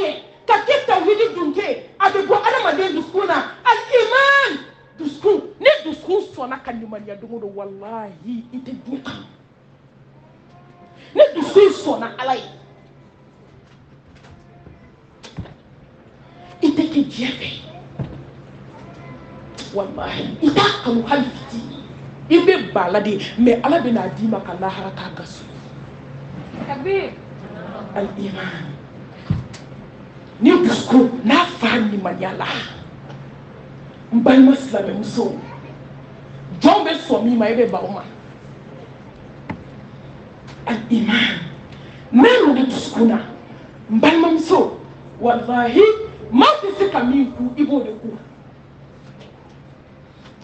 ye ka kɛ tawhidi dunke a bɛ bɔ adamaden dusukun na al-iman dusukun ne dusukun sɔnna ka limaniya dogo don wallahi i tɛ dun kan ne dusukun sɔnna ala ye i tɛ kɛ diɲɛ fɛ wallahi i t'a kanu hali fitinin i bɛ ba la de mais ala bɛ n'a d'i ma ka lahara k'a gasu al-iman ni dusukun n'a fa limaniya la n balima silamɛmuso jɔn bɛ sɔn min ma i bɛ ban o ma al-iman n'a nana dusukun na n balimamuso wallahi maa tɛ se ka min ku i b'o de ku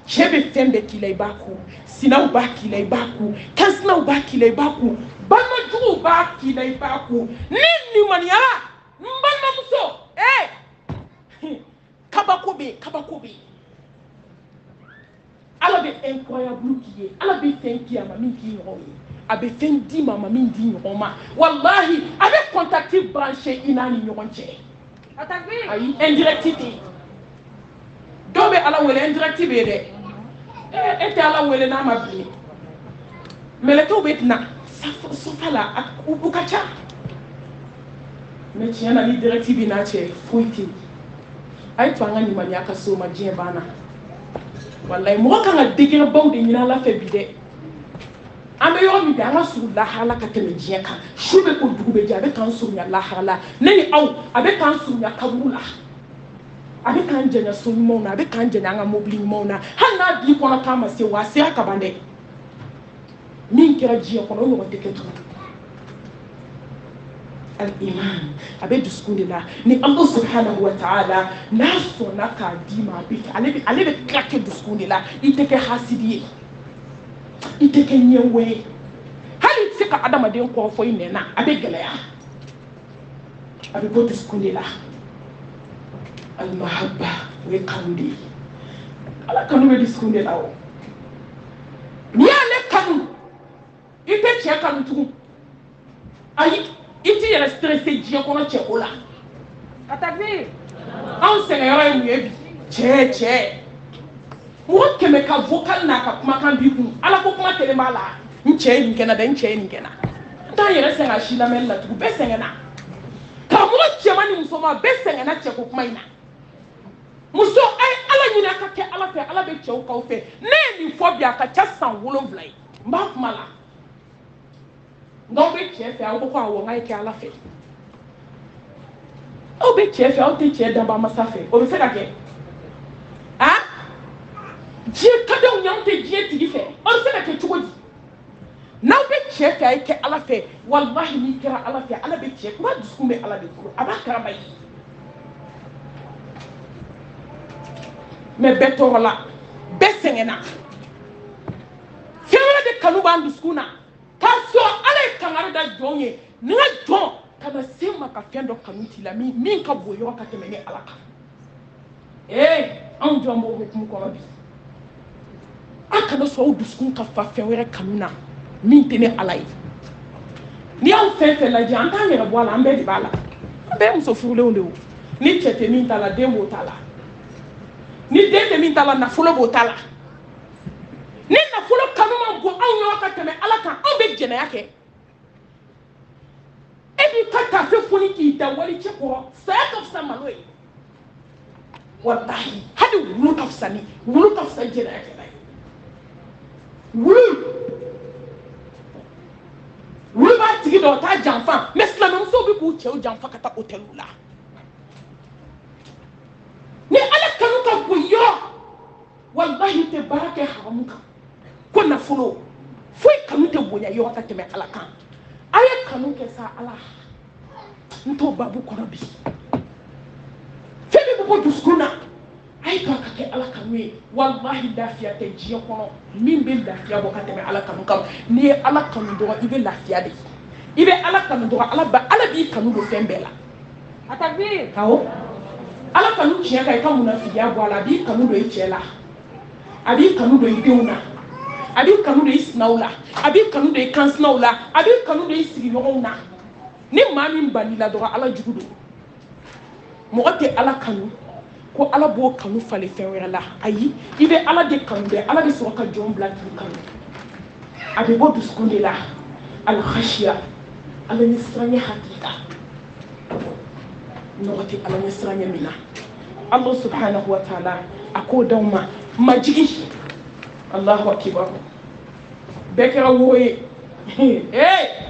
cɛ bɛ fɛn bɛɛ k'i la i b'a ku sinaw b'a k'i la i b'a ku kansinaw b'a k'i la i b'a ku balimajuguw b'a k'i la i b'a ku ni limaniyara n balimamuso kabako bɛ yen kabako bɛ yen ala bɛ incroyable k'i ye ala bɛ fɛn k'i a ma min k'i ɲɔgɔn ye a bɛ fɛn d'i ma a ma min di ɲɔgɔn ma wallahi a bɛ contacte branché i n'a ni ɲɔgɔn cɛ ayi indirect tɛ yen dɔw bɛ ala wele indirect bɛ yen dɛ e tɛ ala wele n'a ma bilen mɛlɛkɛw bɛ na sofa la u ka ca mais tiɲɛ na ni direct bɛ n'a cɛ foyi tɛ yen a ye to an ka limaniya ka so ma diɲɛ banna wallahi mɔgɔ kan ka degebaw de ɲini ala fɛ bi dɛ an bɛ yɔrɔ min bɛ an ka surun lahala ka tɛmɛ diɲɛ kan su bɛ ko dugu bɛ jɛ a bɛ k'an surunya lahara la ne ni aw a bɛ k'an surunya kaburu la a bɛ k'an janya so ɲumanw na a bɛ k'an janya an ka mobili ɲumanw na hali n'a b'i kɔnɔ k'a ma se wa a sera ka ban dɛ min kɛra diɲɛ kɔnɔ o ɲɔgɔn tɛ kɛ tugun al-iman a bɛ dusukun de la ni Allah subhanahu wa ta'ala n'a sɔnna k'a d'i ma ale bɛ tila kɛ dusukun de la i tɛ kɛ hasidi ye i tɛ kɛ ɲɛwo ye hali i tɛ se ka adamaden kɔrɔfɔ i nɛn na a bɛ gɛlɛya a bɛ bɔ dusukun de la al-mahabba o ye kanu de ye ala kanu bɛ dusukun de la o n'i y'ale kanu i tɛ cɛ kanu tugun ayi i t'i yɛrɛ stressé diɲɛ kɔnɔ cɛ ko la anw sɛgɛnyɔrɔ ye mun ye bi cɛ mɔgɔ kɛmɛ ka vocal n'a ka kumakan b'i kun ala ko kuma kelen b'a la n cɛ ye nin kɛ n na dɛ n cɛ ye nin kɛ n na n t'an yɛrɛ sɛgɛn a si lamɛnni la tugun bɛɛ sɛgɛnna karamɔgɔ cɛman ni musoman bɛɛ sɛgɛnna cɛko kuma in na muso a ye ala ɲini a ka kɛ ala fɛ ala bɛ cɛw k'aw fɛ ne ye nin fɔ bi a ka ca san 7 ye n b'a kuma la n'aw bɛ cɛ fɛ aw ko awɔ n k'a ye kɛ ala fɛ aw bɛ cɛ fɛ aw tɛ cɛ danba masa fɛ o bɛ se ka kɛ diɲɛ ka d'anw ye anw tɛ diɲɛ tigi fɛ o bɛ se ka kɛ cogo di n'aw bɛ cɛ fɛ a ye kɛ ala fɛ walahi n'i kɛra ala fɛ ala bɛ cɛ kuma dusukun bɛ ala de bolo a b'a karama ye mais bɛɛ tɔɔrɔ la bɛɛ sɛgɛnna fɛn wɛrɛ de kanu b'an dusukun na k'a sɔrɔ ala ye kangari da jɔn ye nin ka jɔn ka na se ma ka fɛn dɔ kanu t'i la min ka bon yɔrɔ ka tɛmɛ ni ala kan anw jɔn b'o hukumu kɔnɔ bi a kana sɔn aw dusukun ka fa fɛn wɛrɛ kanu na min tɛ ni ala ye n'i y'aw fɛn fɛn lajɛ an t'an yɛrɛ bɔ a la an bɛɛ de b'a la an bɛɛ ye muso furulenw de o ni cɛ tɛ min ta la den b'o ta la ni den tɛ min ta la nafolo b'o ta la ni nafolo kanu ma bon anw yɔrɔ ka tɛmɛ ala kan anw bɛ jɛnɛya kɛ e b'i ka tafe foni k'i da wali cɛ kɔrɔ saya ka fisa malo ye wallahi hali wulu ka fisa jɛnɛya kɛla ye wulu b'a tigi dɔn o t'a janfa mais silamɛmusow bɛ k'u cɛw janfa ka taa hôteliw la ni ala kanu ka bon yɔrɔ wallahi tɛ baara kɛ haramu kan ko nafolo foyi kanu tɛ bonya yɔrɔ ka tɛmɛ ala kan a ye kanu kɛ sa ala n t'o babu kɔnɔ bi fɛn bɛ bɔ dusukun na a ye kan ka kɛ ala kanu ye wallahi lafiya tɛ diɲɛ kɔnɔ min bɛ lafiya bɔ ka tɛmɛ ala kanu kan n'i ye ala kanu dɔrɔn i bɛ lafiya de i bɛ ala kanu dɔrɔn ala b'i kanu don fɛn bɛɛ la awɔ ala kanu tiɲɛ kan i ka munafiya bɔ a la a b'i kanu don i cɛ la a b'i kanu don i denw na a b'i kanu don i sinaw la a b'i kanu don i kansinaw la a b'i kanu don i sigiɲɔgɔnw na ni maa min balila dɔrɔn ala jugu don mɔgɔ tɛ ala kanu ko ala b'o kanu falen fɛn wɛrɛ la ayi i bɛ ala de kanu dɛ ala bɛ sɔrɔ ka jɔn bila k'i kanu a bɛ bɔ dusukun de la alhashiya ala ɲɛ siranɲɛ hakilila nɔgɔ tɛ ala ɲɛ siranɲɛ min na Allah subhanahu wa ta'ala a k'o d'aw ma majigi Allahu akibar bɛɛ kɛra wo ye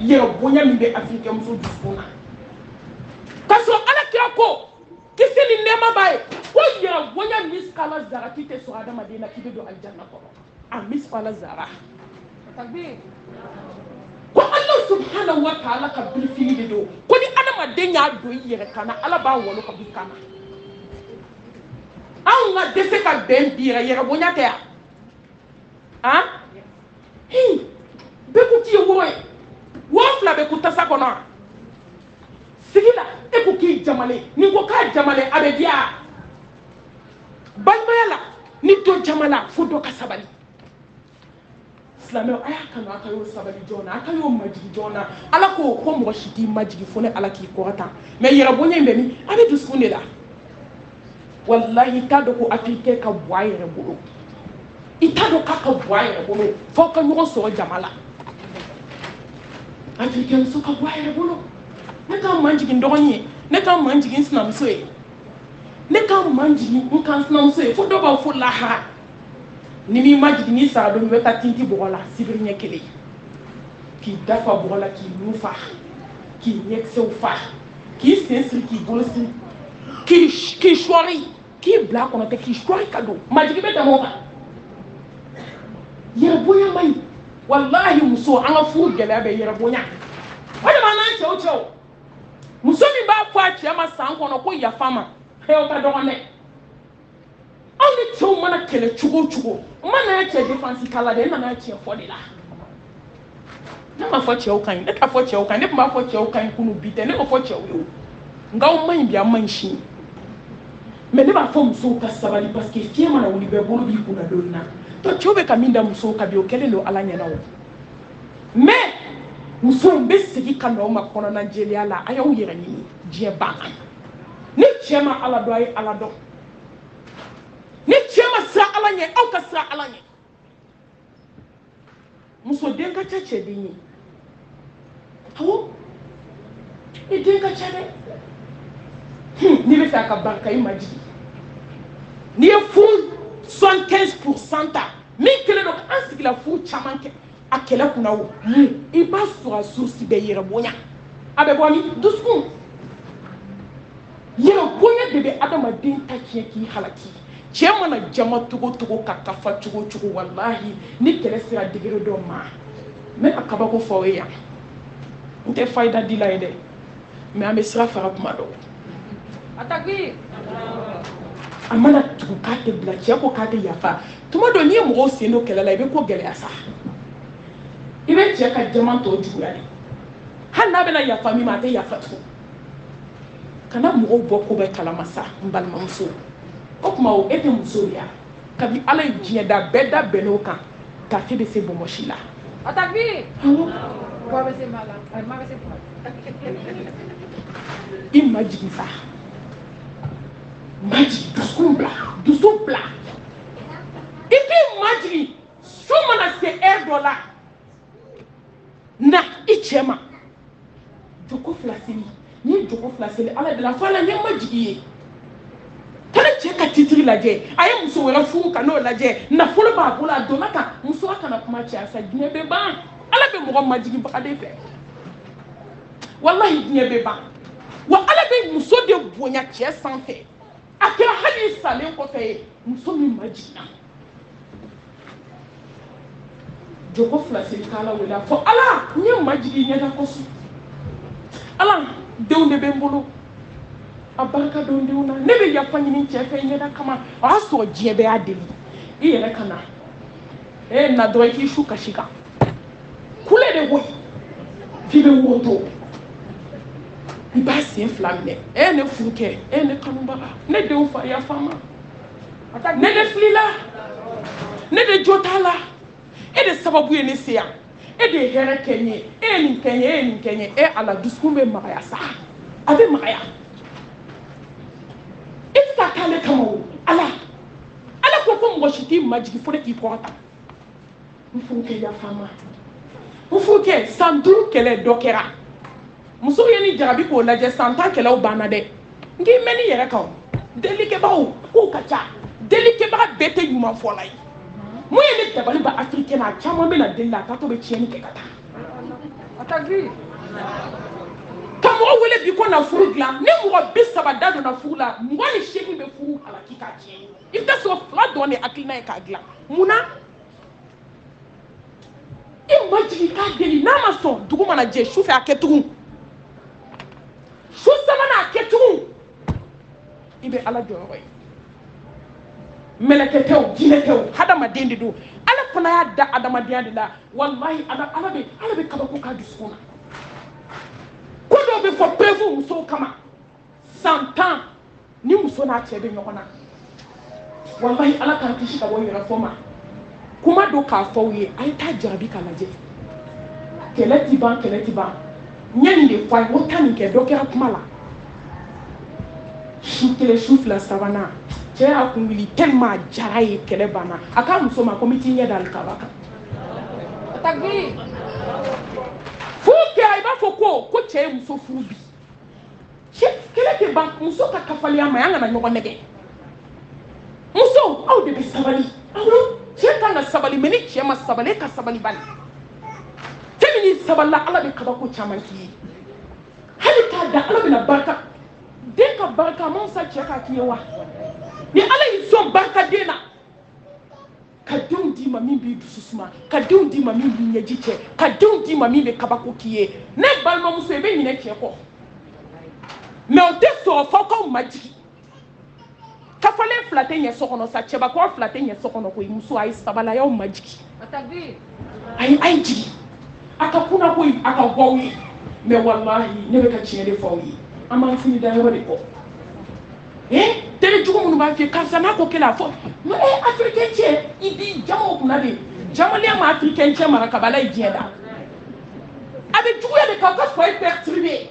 yɛrɛ bonya min bɛ afirikɛ muso dusukun na k'a sɔrɔ ala kira ko kisi ni nɛɛma b'a ye ko yɛrɛ bonya miskala zarati tɛ sɔrɔ adamaden na k'i bɛ don alijanna kɔnɔ a miskala zara ko Allah subhanahu wa ta'ala ka birifili de don ko ni adamaden y'a don i yɛrɛ kan na ala b'a walo ka b'i kan na anw ka dɛsɛ ka bɛn bi yɛrɛ bonya tɛ yan han bɛɛ ko k'i ye woro ye woro fila bɛ ku tasa kɔnɔ sigi la e ko k'i jamalen ni ko k'a jamalen a bɛ diya balimaya la ni dɔ jamala fo dɔ ka sabali silamɛw a y'a kanu a ka y'o sabali joona a ka y'o majigi joona ala ko ko mɔgɔ si t'i majigi fo ni ala k'i kɔrɔta mɛ yɛrɛ bonya in bɛ min a bɛ dusukun de la wallahi t'a dɔn ko afirikɛ ka bɔ a yɛrɛ bolo i t'a dɔn k'a ka bɔ a yɛrɛ bolo fo ka ɲɔgɔn sɔrɔ jama la afirikɛ muso ka bɔ a yɛrɛ bolo ne k'an majigi n dɔgɔnin ye ne k'an majigi n sinamuso ye ne k'an majigi n kan sinamuso ye fo dɔ b'a fɔ lahara ni m'i majigi n'i sara don i bɛ taa tinti bɔgɔ la sibiri ɲɛ kelen k'i dafa bɔgɔ la k'i nu fa k'i ɲɛkisɛw fa k'i sen siri k'i bolo siri k'i sɔɔri k'i bila a kɔnɔ tɛ k'i sɔɔri ka don majigi bɛ tɛmɛ o kan yɛrɛ bonya man ɲi walahi muso an ka furu gɛlɛya bɛ yɛrɛ bonya o de b'an n'an cɛw muso min b'a fɔ a cɛ ma san kɔnɔ ko yafa ma o ka dɔgɔn dɛ anw ni cɛw mana kɛlɛ cogo o cogo n ma n'a cɛ défense k'a la dɛ n nana cɛ fɔ de la ne ma fɔ cɛw ka ɲi ne t'a fɔ cɛw ka ɲi ne tun b'a fɔ cɛw ka ɲi kunun bi tɛ ne ma fɔ cɛw ye o nka aw man ɲi bi an man ɲi sini mɛ ne b'a fɔ musow ka sabali parce que fiɲɛ mana wuli bɛɛ bolo b'i kunna donni na donc cɛw bɛ ka min da musow kan bi o kɛlen don ala ɲɛna o mais musow n bɛ segin ka na aw ma kɔnɔna jɛlenya la a y'aw yɛrɛ ɲini diɲɛ banna ni cɛ ma ala dɔn a ye ala dɔn ni cɛ ma siran ala ɲɛ aw ka siran ala ɲɛ muso den ka ca cɛ den ye awɔ i den ka ca dɛ n'i bɛ fɛ a ka barika i majigi n'i ye furu 75% ta min kɛlen don an sigila furu caman kɛ a kɛlɛ kunna o i b'a sɔrɔ a source bɛ yɛrɛ bonya a bɛ bɔ min dusukun yɛrɛ bonya de bɛ adamaden ta tiɲɛ k'i halaki cɛ mana jama togo togo ka kafa cogo cogo wallahi ni kɛlɛ sera degré dɔ ma n bɛ a kabako fɔ aw ye yan n tɛ fayida di la ye dɛ mais an bɛ sira fara kuma dɔ a mana tugu k'a tɛ bila cɛ ko k'a tɛ yafa tuma dɔ n'i ye mɔgɔw sen don kɛlɛ la i bɛ ko gɛlɛya sa i bɛ cɛ ka jama tɔ juguya de hali n'a bɛna yafa min ma a tɛ yafa tugun kana mɔgɔw bɔ ko bɛɛ kalama sa n balimamuso o tuma o e tɛ muso de ya kabi ala ye diɲɛ da bɛɛ da bɛnn'o kan tafe bɛ se bɔnbɔsi la i majigi sa majigi dusukun bila dusu bila i k'i majigi su mana se heure dɔ la na i cɛ ma joko fila seli n'i ye joko fila seli ala de la fɔ ala ɲɛ majigi ye kana cɛ ka titiri lajɛ a ye muso wɛrɛ furu ka n'o lajɛ nafolo b'a bolo a donna kan muso kana kuma cɛ a sa diɲɛ bɛ ban ala bɛ mɔgɔ majigi baga de fɛ wallahi diɲɛ bɛ ban wa ala bɛ muso de bonya cɛ sanfɛ a kɛra hali salen kɔfɛ ye muso min majigina joko fila seli k'ala wele a fɔ ala n ye majigi ɲɛda kɔsɔ ala denw de bɛ n bolo a barika don denw na ne bɛ yafa ɲini cɛ fɛ ɲɛda kama o y'a sɔrɔ diɲɛ bɛɛ y'a deli i yɛrɛ ka na na dɔrɔn i k'i su kasi kan kule de bɔ yen f'i bɛ woto i b'a sen fila minɛ ne furukɛ ne kanubaga ne denw fa yafa ma ne de filila ne de jo t'a la e de sababu ye ne se yan e de ye hɛrɛ kɛ n ye e ye nin kɛ n ye ala dusukun bɛ magaya sa a bɛ magaya si t'i majigi fo ne k'i kɔrɔta n furukɛ yafa ma n furukɛ san 5 kɛlɛ dɔ kɛra musow ye ni jarabi k'o lajɛ san 10 kɛlɛw banna dɛ n k'i mɛn ni yɛrɛ kan delikɛbagaw k'u ka ca delikɛbaga bɛɛ tɛ ɲuman fɔla ye mun ye ne dabali ba africaine a caman bɛna deli la a taatɔ bɛ tiɲɛni kɛ ka taa ka mɔgɔ wele bi ko na furu dilan ni mɔgɔ 30 da donna furu la 28 bɛ furu halaki k'a tiɲɛ i bɛ taa sɔrɔ 2 dɔrɔn de hakilina ye k'a dilan munna i ma jigin k'a deli n'a ma sɔn dugu mana jɛ su fɛ a kɛ tugun su sabanan a kɛ tugun i bɛ ala jɔyɔrɔ ye mɛlɛkɛ tɛ o jinɛ tɛ o hadamaden de don ala fana y'a da adamadenya de la walahi ala bɛ kabako k'a dusukun na ko dɔw bɛ fɔ perewu musow kama san 10 ni muso n'a cɛ bɛ ɲɔgɔn na walahi ala k'an kisi ka bɔ yɛrɛfɔ ma kuma do k'a fɔ u ye a ye taa jarabi k'a lajɛ kɛlɛ ti ban n ye nin de fɔ a ye o ta nin kɛ dɔ kɛra kuma la su kelen su fila sabanan cɛ y'a kun wuli tellement a jara ye kɛlɛ banna a k'a muso ma ko n bɛ t'i ɲɛ da alikaba kan furu kɛ i b'a fɔ ko cɛ ye muso furu bi kɛlɛ tɛ ban muso ka kafaliya ma an kana ɲɔgɔn nɛgɛ musow aw de bɛ sabali cɛ kan ka sabali mais ni cɛ ma sabali e ka sabali bani cɛ min sabalila ala bɛ kabako caman k'i ye hali k'a da ala bɛna barika den ka barika a ma fisa cɛ k'a k'i ye wa ni ala y'i sɔn barika den na ka denw d'i ma min b'i dusu suma ka denw d'i ma min b'i ɲɛji cɛ ka denw d'i ma min bɛ kabako k'i ye ne balimamuso i bɛ ɲinɛ cɛ kɔ mais o tɛ sɔrɔ f'aw k'aw majigi kafalen 2 tɛ ɲɛ so kɔnɔ sa cɛbakɔrɔ 2 tɛ ɲɛ so kɔnɔ koyi muso a ye sabali a y'aw majigi a ye jigi a ka kunna koyi a ka bɔ aw ye mais walahi ne bɛ ka tiɲɛ de fɔ aw ye an b'an sini da yɔrɔ de kɔ teri jugu minnu b'a fɛ karisa n'a ko kɛlɛ a fɔ africain cɛ i b'i jama o kunna de jamalen ma africain cɛ mara kabala ye diɲɛ da a bɛ juguya de k'aw ka foyer perturbé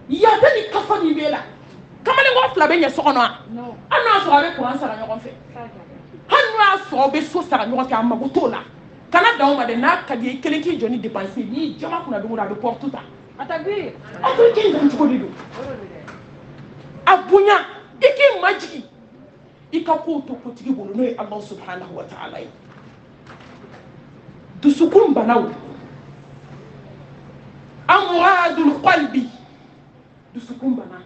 yata ni kafa min b'e la kamalenkɔrɔ 2 bɛ ɲɛ so kɔnɔ wa hali n'a y'a sɔrɔ a bɛ kuran sara ɲɔgɔn fɛ hali n'o y'a sɔrɔ aw bɛ so sara ɲɔgɔn fɛ a mago t'o la kana dan o ma dɛ n'a ka di ye kelen k'i jɔ ni dépense n'i jama kunna don o don a bɛ porte ta africain dan cogo de don a bonya i k'i majigi i ka kow to kotigi bolo n'o ye Alahu subhanahu wa ta'ala ye dusukun banaw amradul qalbi dusukun bana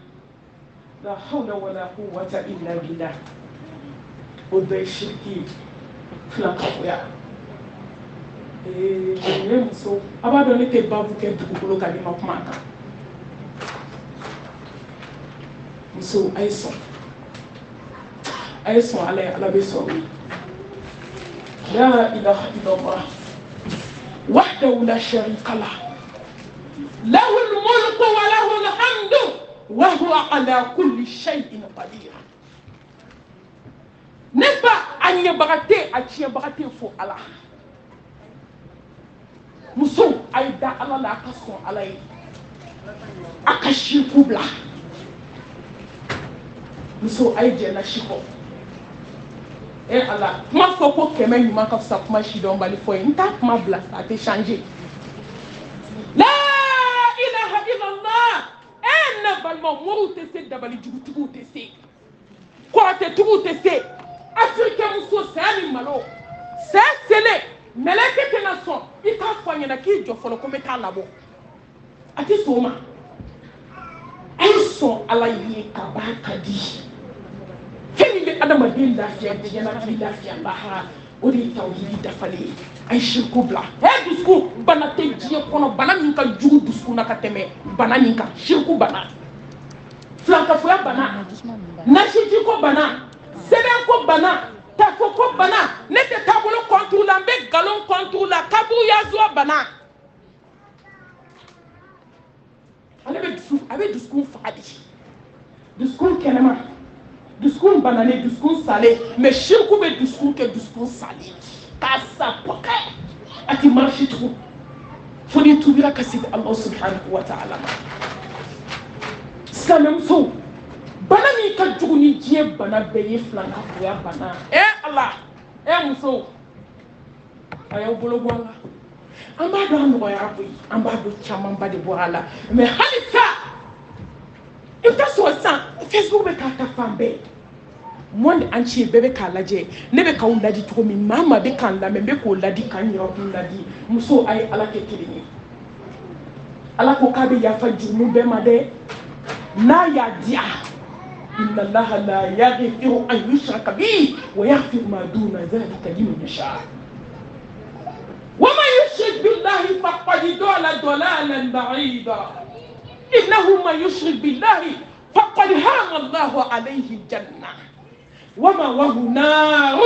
la hawla wala quwwata illa billah o bɛɛ ye shiriki ye filankafoya ne muso a b'a dɔn ne tɛ baabu kɛ dugukolo kan ni ma kuma a kan muso a ye sɔn ala ye ala bɛ sɔn ye la ilaha illallah wahdahu la sharika lah lahul mulku wa lahul hamdu wa huwa ala kulli shay'in qadir ne ba a ɲɛbaga tɛ a tiɲɛbaga tɛ fo ala muso a ye da ala la a ka sɔn ala ye a ka shirku bila muso a ye jɛna si kɔ ala kuma fɔ ko 100 ɲuman ka fisa kuma si dɔn bali fɔ ye n t'a kuma bila a tɛ changer la ilaha illallah ne balima mɔriw tɛ se dabali jugutigiw tɛ se kɔrɔtɛtigiw tɛ se africain muso saya ni malo saya selen mɛlɛkɛ tɛna sɔn i k'a fɔ a ɲɛna k'i jɔ fɔlɔ ko n bɛ taa labɔ a tɛ sɔn o ma a ye sɔn ala ye ka ban ka di fɛn min bɛ adamaden lafiya diɲɛnatigɛ lafiya lahara o de ye tawhidi dafalen ye a ye shirku bila dusukun bana tɛ diɲɛ kɔnɔ bana min ka jugu dusukun na ka tɛmɛ bana min kan shirku bana filankafoya bana nasijiko bana sɛbɛnko bana tafo ko bana ne tɛ taabolo contre la n bɛ nkalon contre la kaburu yazuwa bana ale bɛ dusukun faga de dusukun kɛnɛma dusukun banalen dusukun salen mais shirku bɛ dusukun kɛ dusukun salen k'a sa pɔkɛ a ti marche tugun fo ni tubira ka segin Alahu subhanahu wa ta'ala ma silamɛmuso bana min ka jugu ni diɲɛ bana bɛɛ ye filankafoya bana ala muso ayo bolo bɔ la an b'a dɔn an nɔgɔyara koyi an b'a dɔn camanba de bɔra la mais hali sa i bɛ taa sɔrɔ sisan Facebook bɛ k'a ta fan bɛɛ monde entier bɛɛ bɛ k'a lajɛ ne bɛ k'aw ladi cogo min maa maa bɛ k'an lamɛn n bɛ k'o ladi k'an yɛrɛ kun ladi muso a ye ala kɛ kelen ye ala ko k'a bɛ yafa jurumu bɛɛ ma dɛ n'a y'a diya inna allaha la yaghfiru an yushraka bihi wa yaghfiru ma duna dhalika liman yasha wa man yushrik billahi faqad dalla dalalan ba'ida innahu man yushrik billahi faqad harama allahu alayhi aljanna wa ma'wahu nar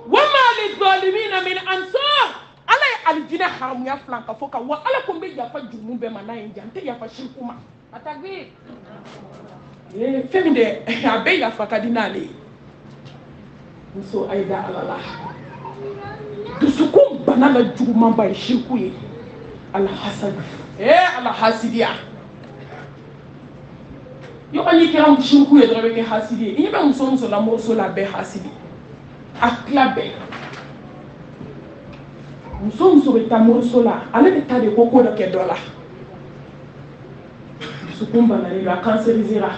wa ma lidh-dhalimina min ansar ala ye aljina haramuya filan ka fɔ ka wa ala ko n bɛ yafa jurumu bɛɛ ma n'a ye n tɛ yafa shirku ma a takbir fɛn min dɛ a bɛɛ yafa ka di n'ale ye muso a ye da ala la dusukun bana la jugumanba ye shirku ye alhasadu alhasidiya yɔrɔ n'i kɛra shirku ye dɔrɔn i bɛ kɛ hasidi ye i ɲɛ bɛ muso la mɔriso la a bɛɛ hasidi a tila bɛɛ muso bɛ taa mɔriso la ale bɛ taa de ko dɔ kɛ dɔ la dusukun banalen don a kanserizera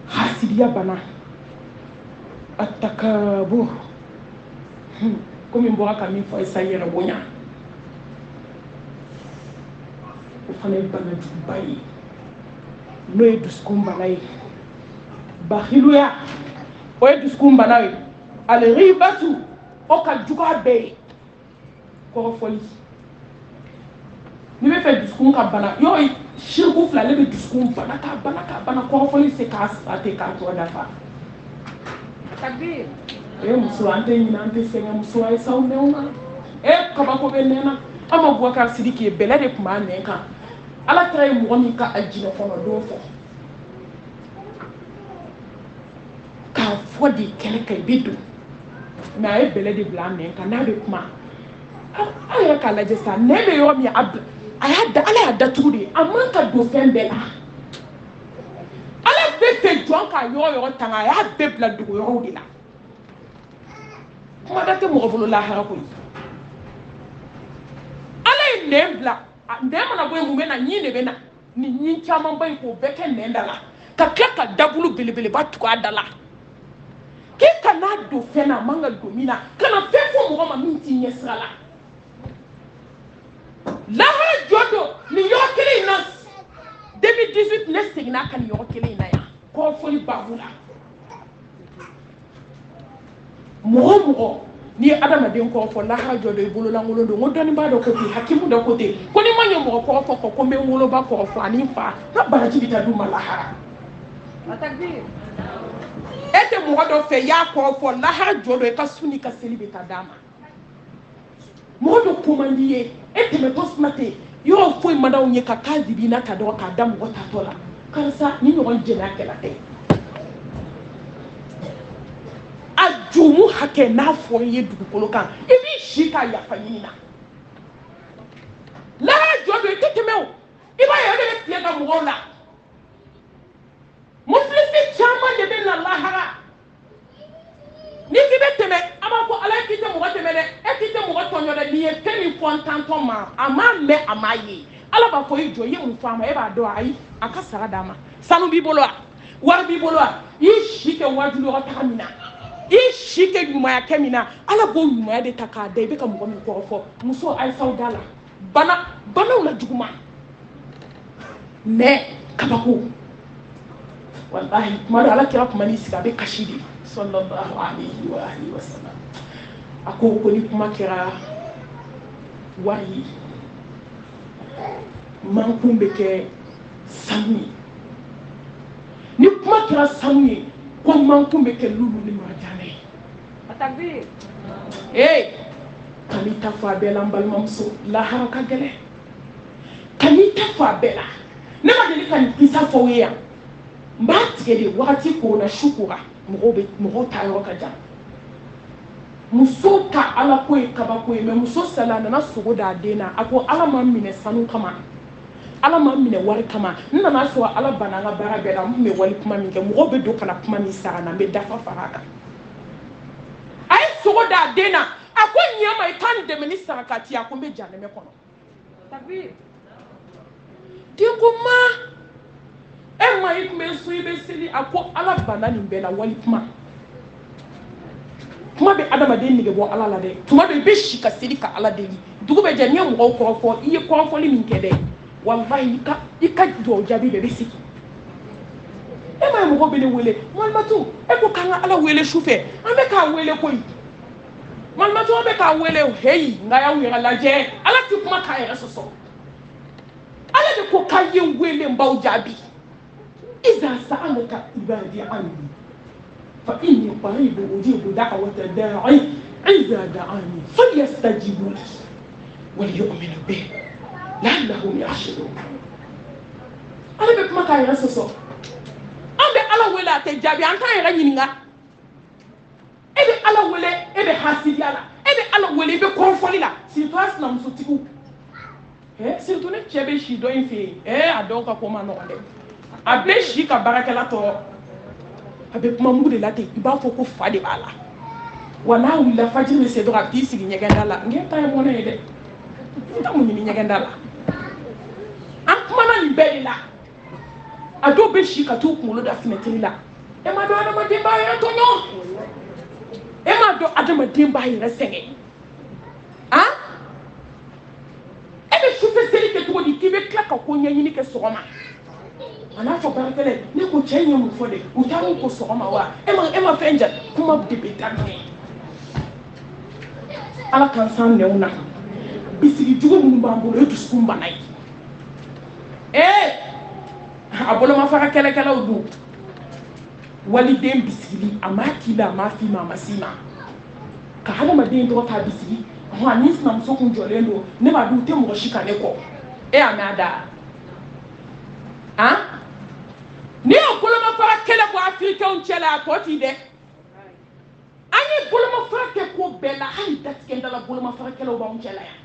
hasidiya bana atakabu komi n bɔra ka min fɔ isa yɛrɛ bonya o fana ye bana juguba ye n'o ye dusukun bana ye bahiluya o ye dusukun bana ye alribatu o ka jugu a bɛɛ ye kɔrɔfɔli ni bɛ fɛ dusukun ka bana yɔrɔ shirku fila ale bɛ dusukun bana k'a bana kɔrɔfɔli se k'a sate k'a tɔ dafa takbir muso an tɛ ɲinɛ an tɛ sɛgɛn muso a ye s'aw nɛnw na kabako bɛ nɛn na an ma Bubakari Sidiki ye bɛlɛ de tun b'a nɛn kan ala kira ye mɔgɔ min ka a jinɛ kɔnɔ don fɔ k'a fɔ de kɛlɛ kan i bɛ don mais a ye bɛlɛ de bila a nɛn kan n'a bɛ kuma aw yɛrɛ k'a lajɛ sa nɛn bɛ yɔrɔ min ala y'a datugu de a man ka don fɛn bɛɛ la ala bɛ fɛ jɔn k'a yɔrɔ tanga a y'a bɛɛ bila dogo yɔrɔw de la kuma da tɛ mɔgɔ bolo lahara koyi ala ye nɛn bila nɛn mana bɔ yen mun bɛ na ɲin de bɛ na ni ɲin caman ba in k'o bɛɛ kɛ nɛn da la ka tila ka dabulu belebeleba tugu a da la k'e kana don fɛn na a man ka don min na kana fɛn fɔ mɔgɔ ma min t'i ɲɛ sira la lahara jɔ don nin yɔrɔ kelen in na 2018 ne seginna ka nin yɔrɔ kelen in na yan kɔrɔfɔli baabu la mɔgɔ mɔgɔ n'i ye adamaden kɔrɔfɔ lahara jɔ don i bololankolon don n ko dɔnnibaa dɔ ko ten hakimu dɔ ko ten ko n'i ma ɲɛ mɔgɔ kɔrɔfɔ kɔ ko n bɛ n woloba kɔrɔfɔ ani n fa n ka baraji bɛ taa d'u ma lahara e tɛ mɔgɔ dɔ fɛ i y'a kɔrɔfɔ lahara jɔ don i ka su n'i ka seli bɛ taa d'a ma mɔgɔ dɔ ko man di ye e tɛmɛtɔ suma tɛ yɔrɔ foyi ma d'aw ye ka k'a dibi n'a ta dɔrɔn k'a da mɔgɔ tatɔ la karisa ni ɲɔgɔn jɛnɛya kɛla tɛ a jurumu hakɛ n'a fɔra i ye dugukolo kan i b'i si k'a yafa ɲini na lahara jɔ don i tɛ tɛmɛ o i b'a ye o de bɛ tigɛ ka mɔgɔw la mufilisi caman de bɛ na lahara n'i k'i bɛ tɛmɛ a b'a fɔ ala k'i tɛ mɔgɔ tɛmɛ dɛ e k'i tɛ mɔgɔ tɔɲɔ dɛ nin ye fɛn min fɔ n tantɔ ma a m'a mɛn a m'a ye ala b'a fɔ i jɔ i ye mun fɔ a ma e b'a dɔn ayi a ka sara d'a ma sanu b'i bolo wa wari b'i bolo wa i y'i si kɛ wajulu yɔrɔ taga min na i y'i si kɛ ɲumanya kɛ min na ala b'o ɲumanya de ta k'a da i bɛ ka mɔgɔ min kɔrɔfɔ muso a ye s'aw da la banaw la juguman mais kabako wallahi kuma dɔ ala kira kuma n'i sigi a bɛ kasi de sallallahu alayhi wa sallam a ko ni kuma kɛra wari ye mankun bɛ kɛ sanu ye ni kuma kɛra sanu ye ko mankun bɛ kɛ lulu ni marajana ye a takbir kan'i ta fɔ a bɛɛ la n balimamuso lahara ka gɛlɛn kan'i ta fɔ a bɛɛ la ne ma deli ka nin kisa fɔ ye yan n b'a tigɛ de wagati kora su kora mɔgɔw ta yɔrɔ ka jan muso ka ala ko ye kabako ye mais muso sala a nana sogo d'a den na a ko ala ma minɛ sanu kama ala ma minɛ wari kama n nana sɔrɔ ala banna an ka baara bɛɛ la n tun bɛ wali kuma min kɛ mɔgɔw bɛ don ka na kuma min sara n na n bɛ dafa fara a kan cogo da den na a ko ɲɛma i kan dɛmɛ ni sarakati a ko n bɛ janɛmɛ kɔnɔ den ko ma e ma i tun bɛ sun i bɛ seli a ko ala bana nin bɛɛ la wali kuma bɛ adamaden nege bɔ ala la dɛ tuma dɔ i bɛ si ka seli ka ala deli dugu bɛ jɛ n'i ye mɔgɔw kɔrɔfɔ i ye kɔrɔfɔli min kɛ dɛ wallahi i ka dugawu jaabi bɛɛ bɛ sigi e ma ye mɔgɔ bɛ ne wele Malimatu e ko k'an ka ala wele su fɛ an bɛ k'a wele koyi Malimatu an bɛ k'a wele heyi nka y'aw yɛrɛ lajɛ ala ti kuma k'a yɛrɛ sɔsɔ ala de ko k'a ye wele n b'aw jaabi iza sa'alaka ibadi anni fa inni qaribu ujibu da'wata da'i iza da'ani falyastajibu li walyu'minu bi la'allahum yarshudun ala bɛ kuma k'a yɛrɛ sɔsɔ an bɛ ala wele a tɛ jaabi an t'an yɛrɛ ɲininka e bɛ ala wele e bɛ hasidiya la e bɛ ala wele i bɛ kɔrɔfɔli la surtout a sinamusotigiw surtout ne cɛ bɛ si dɔ in fɛ yen a dɔw ka ko ma nɔgɔn dɛ a bɛ si ka baarakɛla tɔɔrɔ a bɛ kuma mugu de la ten i b'a fɔ ko fa de b'a la wa n'a wulila fajiri bɛ se dɔrɔn a bɛ t'i sigi ɲɛgɛnda la n ta ye mɔnɛ ye dɛ n ta mun ɲini ɲɛgɛnda la an kumana nin bɛɛ de la a dɔw bɛ si ka t'u kunkolo da finɛtiri la e ma dɔn adamaden b'a yɛrɛ tɔɲɔ e ma dɔn adamaden b'a yɛrɛ sɛgɛn e bɛ sufɛ seli kɛ cogo di k'i bɛ tila ka ko ɲɛɲini kɛ sɔgɔma a n'a fɔ baarakɛla ne ko cɛ in ye mun fɔ dɛ u taar'u ko sɔgɔma wa e ma fɛn jate kuma de bɛ daminɛ ala k'an s'an nɛnw na bisigi jugu minnu b'an bolo o ye dusukun bana ye a bolomafara kɛlɛkɛlaw don waliden bisigili a m'a k'i la a m'a f'i ma a ma s'i ma ka hadamaden tɔgɔ k'a bisigi ni sinamuso kun jɔlen don ne b'a dɔn u tɛ mɔgɔ si ka ne kɔ e y'a mɛn a da n'i y'o bolomafara kɛlɛ bɔ afirikɛnw cɛ la a tɔ t'i dɛ an ye bolomafara kɛ ko bɛɛ la hali datigɛndala bolomafarakɛlaw b'anw cɛ la yan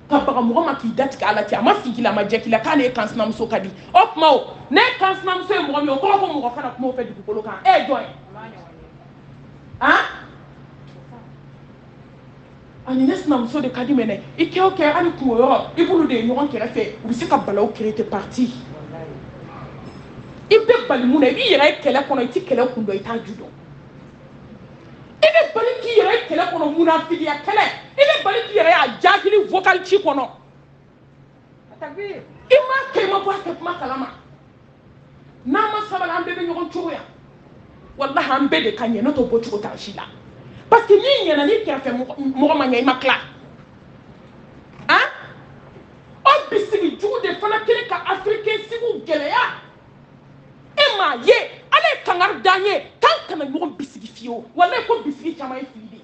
ka baga mɔgɔ ma k'i datigɛ ala cɛ a ma figi la a ma jɛ k'i la k'ale ye kansinamuso ka di o tuma o ne kansinamuso ye mɔgɔ min ye o kɔrɔ ko mɔgɔ kana kuma o fɛ dugukolo kan e ye jɔn ye ani ne sinamuso de ka di mɛ dɛ i kɛ o kɛ hali kungo yɔrɔ i b'olu de ye ɲɔgɔn kɛrɛfɛ u bɛ se ka balaw créer tes parti i bɛ bali mun na i b'i yɛrɛ ye kɛlɛ kɔnɔ i ti kɛlɛ kun dɔn i t'a ju dɔn i bɛ bali k'i yɛrɛ ye kɛlɛ kɔnɔ munafigiya kɛlɛ i bɛ bali k'i yɛrɛ ye a jahili vocal ci kɔnɔ i m'a kɛ i ma bɔ a kɛ kuma kalama n'an ma sabali an bɛɛ bɛ ɲɔgɔn cogoya walahi an bɛɛ de ka ɲɛ n'o tɛ bɔ cogo t'an si la parce que n'i ɲɛna n'i kɛrɛfɛ mɔgɔ ma ɲɛ i ma tila o bisigi jugu de fana kɛlen ka afirikɛn sigiw gɛlɛya e m'a ye ala ye kangari d'an ye k'an kana ɲɔgɔn bisigi fiyewu walahi ko bisigi caman ye fili de ye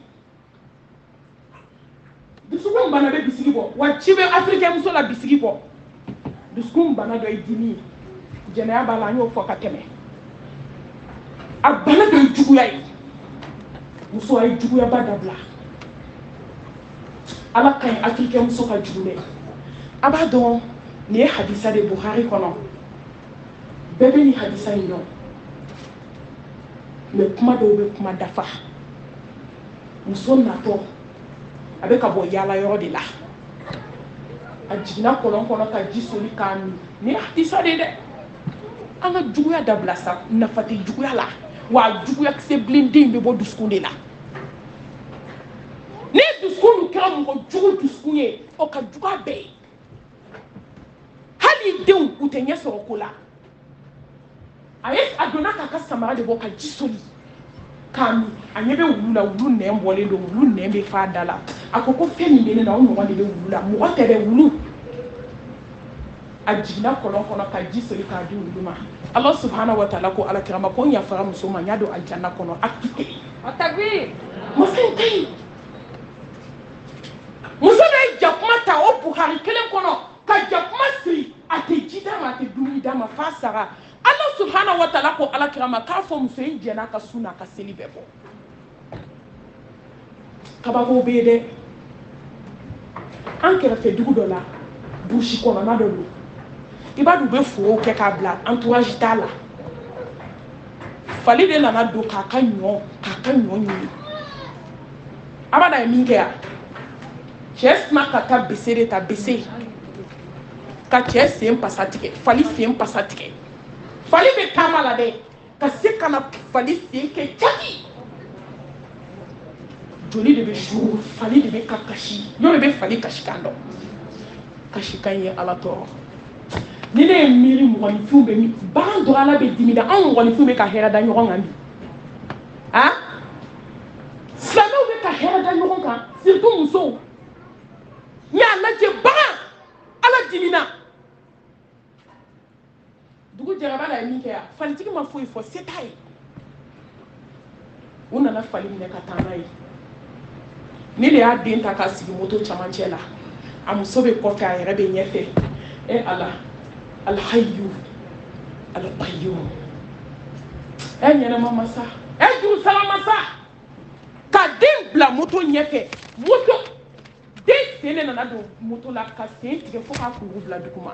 dusukun bana bɛ bisigi bɔ wa ci bɛ afirikɛn muso la bisigi bɔ dusukun bana dɔ ye dimi ye jɛnɛya b'a la an y'o fɔ ka tɛmɛ a bana dɔ ye juguya ye muso a ye juguyaba dabila ala ka ɲi afirikɛn muso ka jugu dɛ a b'a dɔn nin ye hadisa de Buhari kɔnɔ bɛɛ bɛ nin hadisa in dɔn mɛ kuma dɔw bɛ kuma dafa muso natɔ a bɛ ka bɔ yaala yɔrɔ de la a jiginna kɔlɔn kɔnɔ ka ji soli k'a min nin ye hadisa de dɛ an ka juguya dabila sa nafa tɛ juguya la wa juguya kisɛ bilenden bɛ bɔ dusukun de la ni dusukun dun kɛra mɔgɔ jugu dusukun ye o ka jugu a bɛɛ ye hali denw u tɛ ɲɛ sɔrɔ ko la a donna k'a ka samara de bɔ ka ji soli k'a min a ɲɛ bɛ wulu la wulu nɛn bɔlen don wulu nɛn bɛ fa da la a ko fɛn min bɛ ne na o ɲɔgɔn de bɛ wulu la mɔgɔ tɛ dɛ wulu a jiginna kɔlɔn kɔnɔ ka ji soli k'a di wulu ma ala subhanahu wa ta'ala ko alakirama ko n yafara muso ma n y'a don aljanna kɔnɔ a ti kɛ muso in tɛ yen muso dɔ ye jakuma ta o Buhari kelen kɔnɔ ka jakuma siri a tɛ ji d'a ma a tɛ dumuni d'a ma f'a sara ala subhanahu wa ta'ala ko alakirama k'a fɔ muso in jɛn'a ka sun n'a ka seli bɛɛ bɔ kabako bɛ yen dɛ an kɛrɛfɛ dugu dɔ la burusi kɔnɔna dɔ don i b'a dɔn u bɛ forow kɛ k'a bila entourage t'a la fali de nana don k'a ka ɲɔ ɲini abada min kɛ ya cɛ sina ka taa bese de ta bese ka cɛ sen pasa tigɛ fali sen pasa tigɛ fali bɛ taama la dɛ ka se ka na fali sen kɛ caki joli de bɛ shuru fali de bɛ ka kasi yɔrɔ bɛ fali kasi kan dɔn kasi kan ye ala tɔɔrɔ ni ne ye miiri mɔgɔninfinw bɛ min bagan dɔ ala bɛ dimi da anw mɔgɔninfinw bɛ ka hɛrɛ da ɲɔgɔn kan bi ah silamɛw bɛ ka hɛrɛ da ɲɔgɔn kan surtout musow n y'a lajɛ bagan ala dimina dugu jɛra la ye min kɛ yan falitigi ma foyi fɔ se t'a ye u nana fali minɛ ka taa n'a ye ni de y'a den ta k'a sigi moto camancɛ la a muso bɛ kɔfɛ a yɛrɛ bɛ ɲɛfɛ e ala alhayu alqayyum e ɲɛnama masa e jurusala masa ka den bila moto ɲɛfɛ moto den sen de nana don moto la ka sen tigɛ fo k'a kuru bila duguma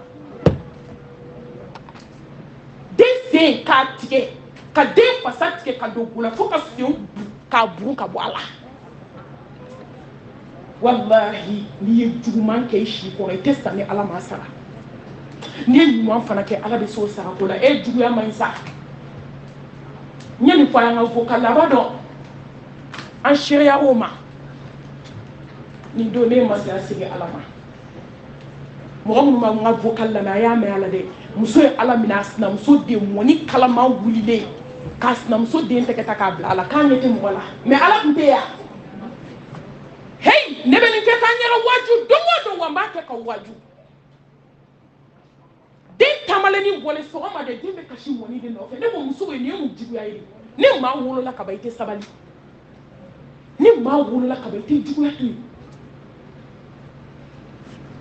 den sen k'a tigɛ ka den fasa tigɛ ka don gola fo ka sen k'a buru ka bɔ a la wallahi n'i ye juguman kɛ i si kɔrɔ i tɛ sa ni ala ma sara n'i ye ɲuman fana kɛ ala bɛ s'o sarako la e juguya man ɲi sa n ye nin fɔ an ka vocal la a b'a dɔn an seereya o ma nin don ne ye masaya segin ala ma mɔgɔ minnu b'an ka vocal lamɛn a y'a mɛn ala dɛ muso ye ala minɛ a sinamuso den mɔni kalaman wulilen k'a sinamuso den tɛgɛ ta k'a bila ala k'an ɲɛ tɛ mɔgɔ la mɛ ala tun tɛ yan hey ne bɛ nin kɛ k'an yɛrɛ waaju don o don wa n b'a kɛ ka waaju den taamalen bɔlen sɔgɔma de den bɛ kasi mɔni de nɔfɛ ne ko muso ye nin ye mun juguya ye ni maa wolola ka ban i tɛ sabali ni maa wolola ka ban i tɛ juguya to yen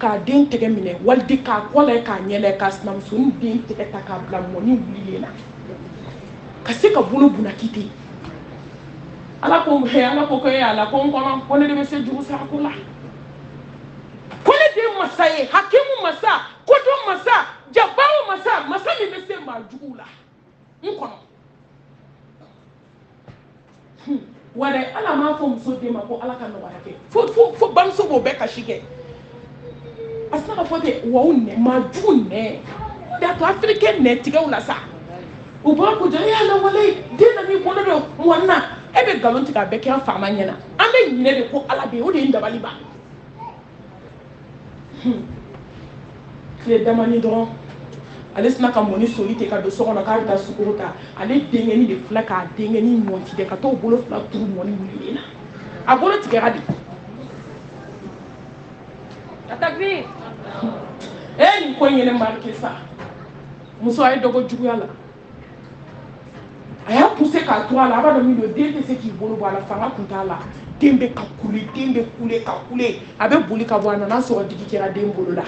k'a den tɛgɛ minɛ waliden k'a kɔla k'a ɲɛlɛ k'a sinamusonin den tɛgɛ ta k'a bila mɔni wulilen na ka se ka bolo bunaki ten ala ko ko e ala ko n kɔnɔ ko ne de bɛ se jugu sarako la ko ne den masa ye hakimu masa kodɔn masa jabaru masa masa min bɛ se maa juguw la n kɔnɔ wɛrɛ ala m'a fɔ muso den ma ko ala ka nɔgɔya kɛ fo bamuso b'o bɛɛ kasi kɛ a sina ka fɔ ten wa u nɛ maa jugu nɛ da to afirikɛn nɛ tigɛw la sa u bɔra ko jɔ e y'a lawale den na n'i bɔnɛ don mɔni na e bɛ nkalon tigɛ a bɛɛ kɛ an faama ɲɛna an bɛ ɲinɛ de ko ala bɛ yen o de ye n dabali ban tile damani dɔrɔn ale sina ka mɔni soli ten ka don so kɔnɔ k'a bɛ taa sukoro ta ale denkɛni de filɛ k'a denkɛni ɲɔn tigɛ ka t'o bolo fila turu mɔni wulilen na a bolo tigɛra de takbir nin ko in ye ne marqué sa muso a ye dɔgɔ juguya la a y'a poussé k'a to a la a b'a dɔn min don den tɛ se k'i bolo bɔ a la fanga tun t'a la den bɛ ka kule den bɛ kule ka kule a bɛ boli ka bɔ a nana sɔrɔ digi kɛra den bolo la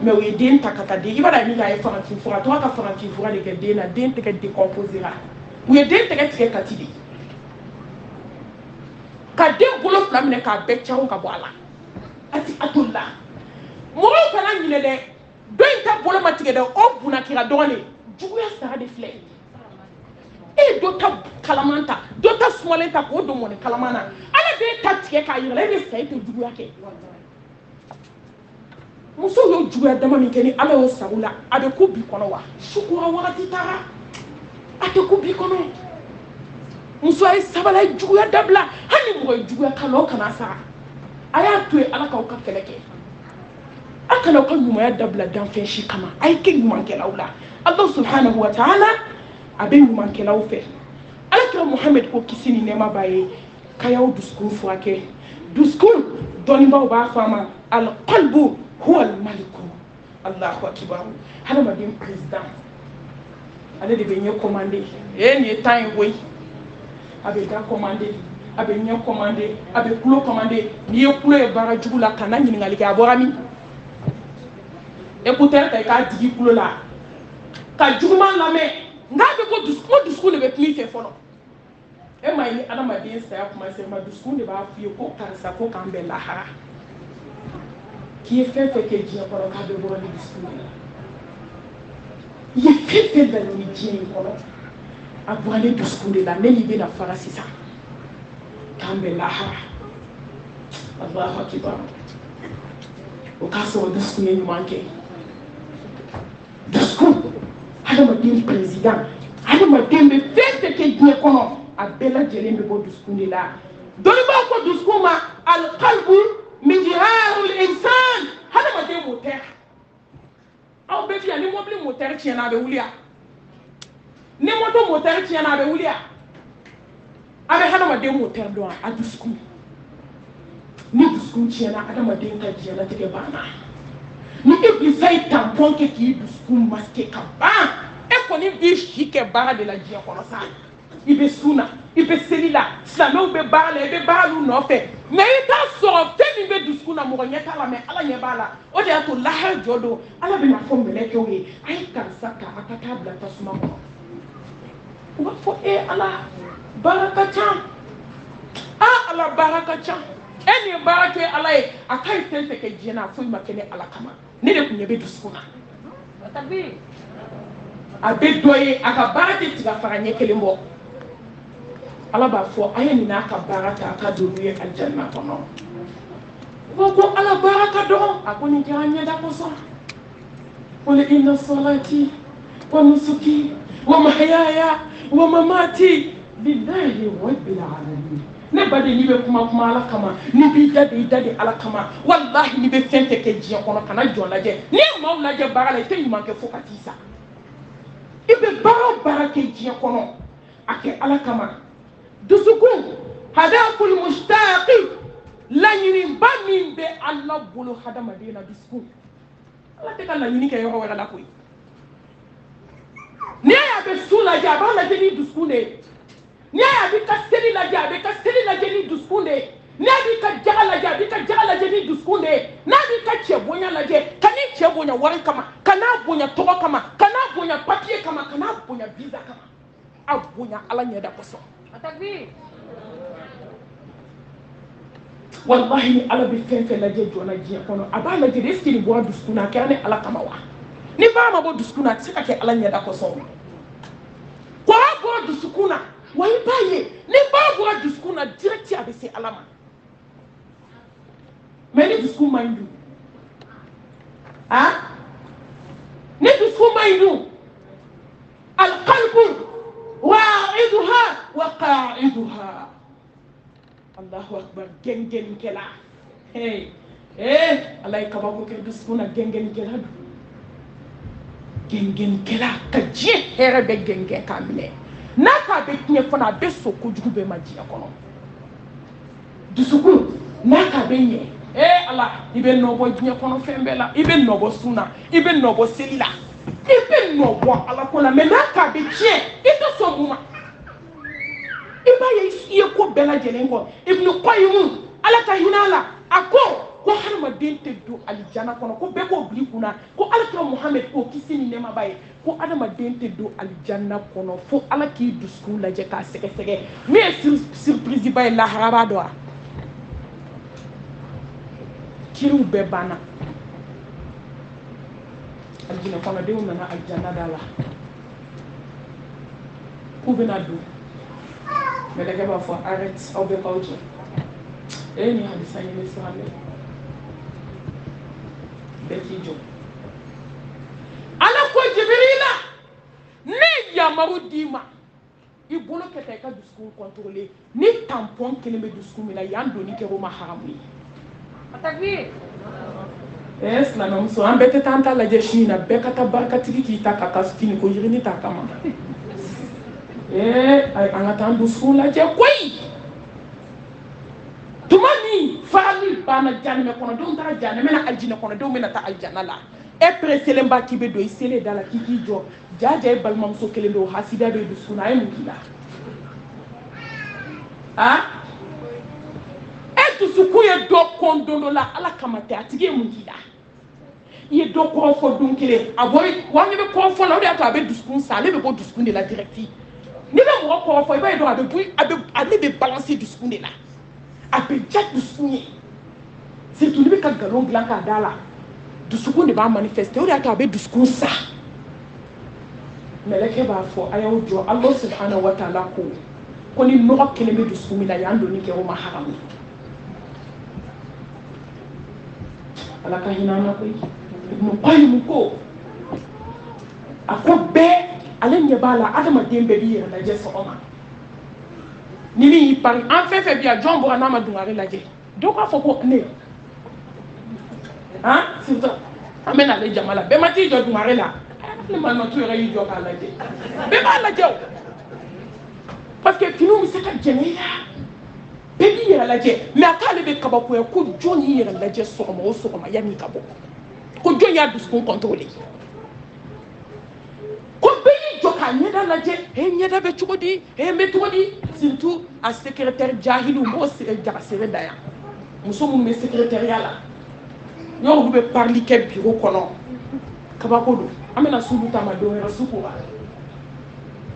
mɛ u ye den ta ka taa den i b'a dɔn min a ye fangafin fura a tora ka fangafin fura de kɛ den na den tɛgɛ décomposera u ye den tɛgɛ tigɛ kati de ka den bolo fila minɛ k'a bɛɛ caron ka bɔ a la a toli la mɔgɔw kana ɲinɛ dɛ dɔ in ta bolo ma tigɛ dɛ o bunakira dɔgɔnin juguya sara de filɛ e dɔ ta kalaman ta dɔ ta sumalen ta k'o don mɔni kalaman na ala b'e ta tigɛ k'a yira e bɛ sa e tɛ juguya kɛ musow y'o juguya dama min kɛ ni ala y'o sago la a bɛ ko bi kɔnɔ wa sukura wagati taara a tɛ ko bi kɔnɔ muso a ye sabali a ye juguya dabila hali ni mɔgɔ ye juguya k'a la o kana sara a y'a to yen ala k'aw ka kɛlɛ kɛ a kana aw ka ɲumanya dabila danfɛn si kama a ye kɛ ɲumankɛlaw la ala subhanahu wa ta'ala a bɛ ɲumankɛlaw fɛ alakira muhammed ko kisi ni nɛɛma b'a ye k'a y'aw dusukun furakɛ dusukun dɔnnibaaw b'a fɔ a ma alqalbu huwa almaliku allahu akibar hadamaden président ale de bɛ ɲɛ commandé nin ye temps ye koyi a bɛ da commandé a bɛ ɲɛ commandé a bɛ kulo commandé n'i ye kulo ye baara jugu la kana ɲininkali kɛ a bɔra min écouteur ta i k'a digi kulo la ka juguman lamɛn n'a bɛ ko dusukun de bɛ kuma i fɛ fɔlɔ e ma ye ni adamaden saya kuma se ma dusukun de b'a f'i ye ko karisa ko k'an bɛn lahara k'i ye fɛn fɛn kɛ diɲɛ kɔnɔ k'a bɛ bɔra ni dusukun de la i ye fɛn fɛn daminɛ diɲɛ in kɔnɔ a bɔra ni dusukun de la ne n'i bɛna fara sisan k'an bɛn lahara Allahu akbar. O ka sɔrɔ dusukun ye ɲuman kɛ. Dusukun hadamaden président hadamaden bɛ fɛn fɛn kɛ diɲɛ kɔnɔ a bɛɛ lajɛlen bɛ bɔ dusukun de la. Dɔnnibaaw ko dusukun ma alqalbu mijharul insan hadamaden moteur. Aw bɛɛ fi yan ni mobili moteur tiɲɛna a bɛ wuli a. Ni moto moteur tiɲɛna a bɛ wuli a. A bɛ hadamaden moteur dɔn a dusukun. Ni dusukun tiɲɛna hadamaden ka diɲɛlatigɛ banna. Ni iblisa ye tampon kɛ k'i dusukun masqué ka ban e kɔni b'i si kɛ baara de la diɲɛ kɔnɔ sa. I bɛ sun na i bɛ seli la silamɛw bɛ baara la i bɛ baara l'u nɔfɛ mais i t'a sɔrɔ fɛn min bɛ dusukun na mɔgɔ ɲɛ t'a la mais Ala ɲɛ b'a la o de y'a to lahara jɔ don Ala bɛna fɔ mɛlɛkɛw ye a ye karisa ta a ka taa bila tasuma kɔnɔ u b'a fɔ Ala baara ka ca Ala baara ka ca e nin ye baara kɛ Ala ye a ka ɲi fɛn fɛn kɛ diɲɛ na foyi ma kɛ ni Ala kama ne de tun ɲɛ bɛ dusukun na a bɛ dɔ ye a ka baara tɛ tigɛ fara ɲɛ kelen bɔ Ala b'a fɔ a ye nin n'a ka baara ta a ka don n'u ye aljanna kɔnɔ u ko Ala baara ka dɔgɔ a ko nin kɛra ɲɛda kosɔn qul inna salati wa nusuki wa mahyaya wa mamati lillahi rabbil alamin ne baden n'i bɛ kuma Ala kama n'i b'i da de Ala kama wallahi n'i bɛ fɛn fɛn kɛ diɲɛ kɔnɔ kana jɔ lajɛ n'i ye maaw lajɛ baara la i tɛ ɲuman kɛ fo ka t'i sa i bɛ baara o baara kɛ diɲɛ kɔnɔ a kɛ Ala kama dusukun hadaful mushtaqi laɲiniba min bɛ Ala bolo hadamaden na dusukun Ala tɛ ka laɲini kɛ yɔrɔ wɛrɛ la koyi n'i y'a bɛ su lajɛ a b'a lajɛ ni dusukun de ye n'i y'a bɛ ka seli lajɛ a bɛ ka seli lajɛ ni dusukun de ye n'i y'a bɛ ka jaga lajɛ a bɛ ka jaga lajɛ ni dusukun de ye n'a bɛ ka cɛ bonya lajɛ ka n'i cɛ bonya wari kama ka n'a bonya tɔgɔ kama ka n'a bonya papier kama ka n'a bonya visa kama a bonya Ala ɲɛda kosɔn wallahi ni Ala bɛ fɛn fɛn lajɛ jɔna diɲɛ kɔnɔ a b'a lajɛ de est-ce que nin bɔra dusukun na a kɛra ni Ala kama wa ni baara ma bɔ dusukun na a tɛ se ka kɛ Ala ɲɛda kosɔn kɔrɔ bɔra dusukun na wa i b'a ye ni baara bɔra dusukun na direct a bɛ se Ala ma mais ni dusukun man ɲi dun ni dusukun man ɲi dun alqalbu wa'iduha wa qa'iduha Allahu akbar gɛngɛnikɛla Ala ye kabako kɛ dusukun na gɛngɛnikɛla don gɛngɛnikɛla ka diɲɛ hɛrɛ bɛ gɛngɛn k'a minɛ n'a k'a bɛ tiɲɛ fana a bɛ so kojugu bɛɛ ma diɲɛ kɔnɔ dusukun n'a k'a bɛ ɲɛ Ala i bɛ nɔ bɔ diɲɛ kɔnɔ fɛn bɛɛ la i bɛ nɔ bɔ sun na i bɛ nɔ bɔ seli la i bɛ nɔ bɔ Ala ko la mais n'a k'a bɛ tiɲɛ i tɛ sɔn mun ma i b'a ye i ye ko bɛɛ lajɛlen kɔ Ibn Qayyim Ala ka hinɛ a la a ko hadamaden tɛ don alijana kɔnɔ ko bɛɛ k'o bila i kunna ko Alakira Muhamɛd k'o kisi ni nɛɛma b'a ye ko hadamaden tɛ don alijana kɔnɔ fo Ala k'i dusukun lajɛ k'a sɛgɛsɛgɛ min ye surprise ba ye lahara b'a dɔn wa kiriw bɛɛ banna alijinɛ kɔnɔdenw nana alijana da la k'u bɛna don mɛlɛkɛ b'a fɔ arrête aw bɛɛ k'aw jɔ ni hadisa ɲini siran dɛ bɛɛ k'i jɔ Ala ko Jibirila ne yamaru d'i ma i bolo kɛ ta i ka dusukun contrôler ni tampon kelen bɛ dusukun min na yan doni kɛ o ma haramu ye silamɛmuso an bɛɛ tɛ taa an ta lajɛ su in na bɛɛ ka taa barikatigi k'i ta ka taa fini ko yirini t'a kama an ka taa an dusukun lajɛ koyi tuma min farali banna janɛmɛ kɔnɔdenw taara janɛmɛ na alijinɛ kɔnɔdenw bɛna taa alijana la e pereselen ba k'i bɛ don i selen da la k'i k'i jɔ jaja e balimamuso kelen bɛ o hasida bɛ dusukun na a ye mun k'i la e dusukun ye dɔ kɔn don dɔ la Ala kama tɛ a tigi ye mun k'i la i ye dɔ kɔrɔ fɔ don kelen a bɔ wa ne bɛ kɔrɔ fɔ la o de y'a to a bɛ dusukun sa ale bɛ bɔ dusukun de la direct n'i bɛ mɔgɔ kɔrɔ fɔ i b'a ye dɔrɔn ale bɛ balancer dusukun de la a bɛ ja dusukun ye surtout n'i bɛ ka nkalon dilan k'a da la dusukun de b'a manifester o de y'a to a bɛ dusukun sa mɛlɛkɛ b'a fɔ a y'aw jɔ Allah subhanahu wa ta'ala ko ni nɔgɔ kelen bɛ dusukun min na yan doni kɛ o ma haramu ala ka hinana koy ibnu qayyim ko ako be ale nyebala adama dembe bi yera laje so oma ni mi par en fait bien John Borana ma dungare laje donc a foko ne hein c'est ça amena le jamala be mati jo dungare la le man matu yera yi jo ka laje be ba laje parce que kinu mi se ka jeneya bebi yera laje mais akale be kabako ko joni yera laje so oma ya mi kabo ko joni ya duskun contrôler ko beyi joka nyeda laje nyeda be chugodi metodi surtout à secrétaire jahilu mo jara sere daya muso mun be secrétariat la ñoo be parli ke bureau kono kabako do amena sulu tama do era sukura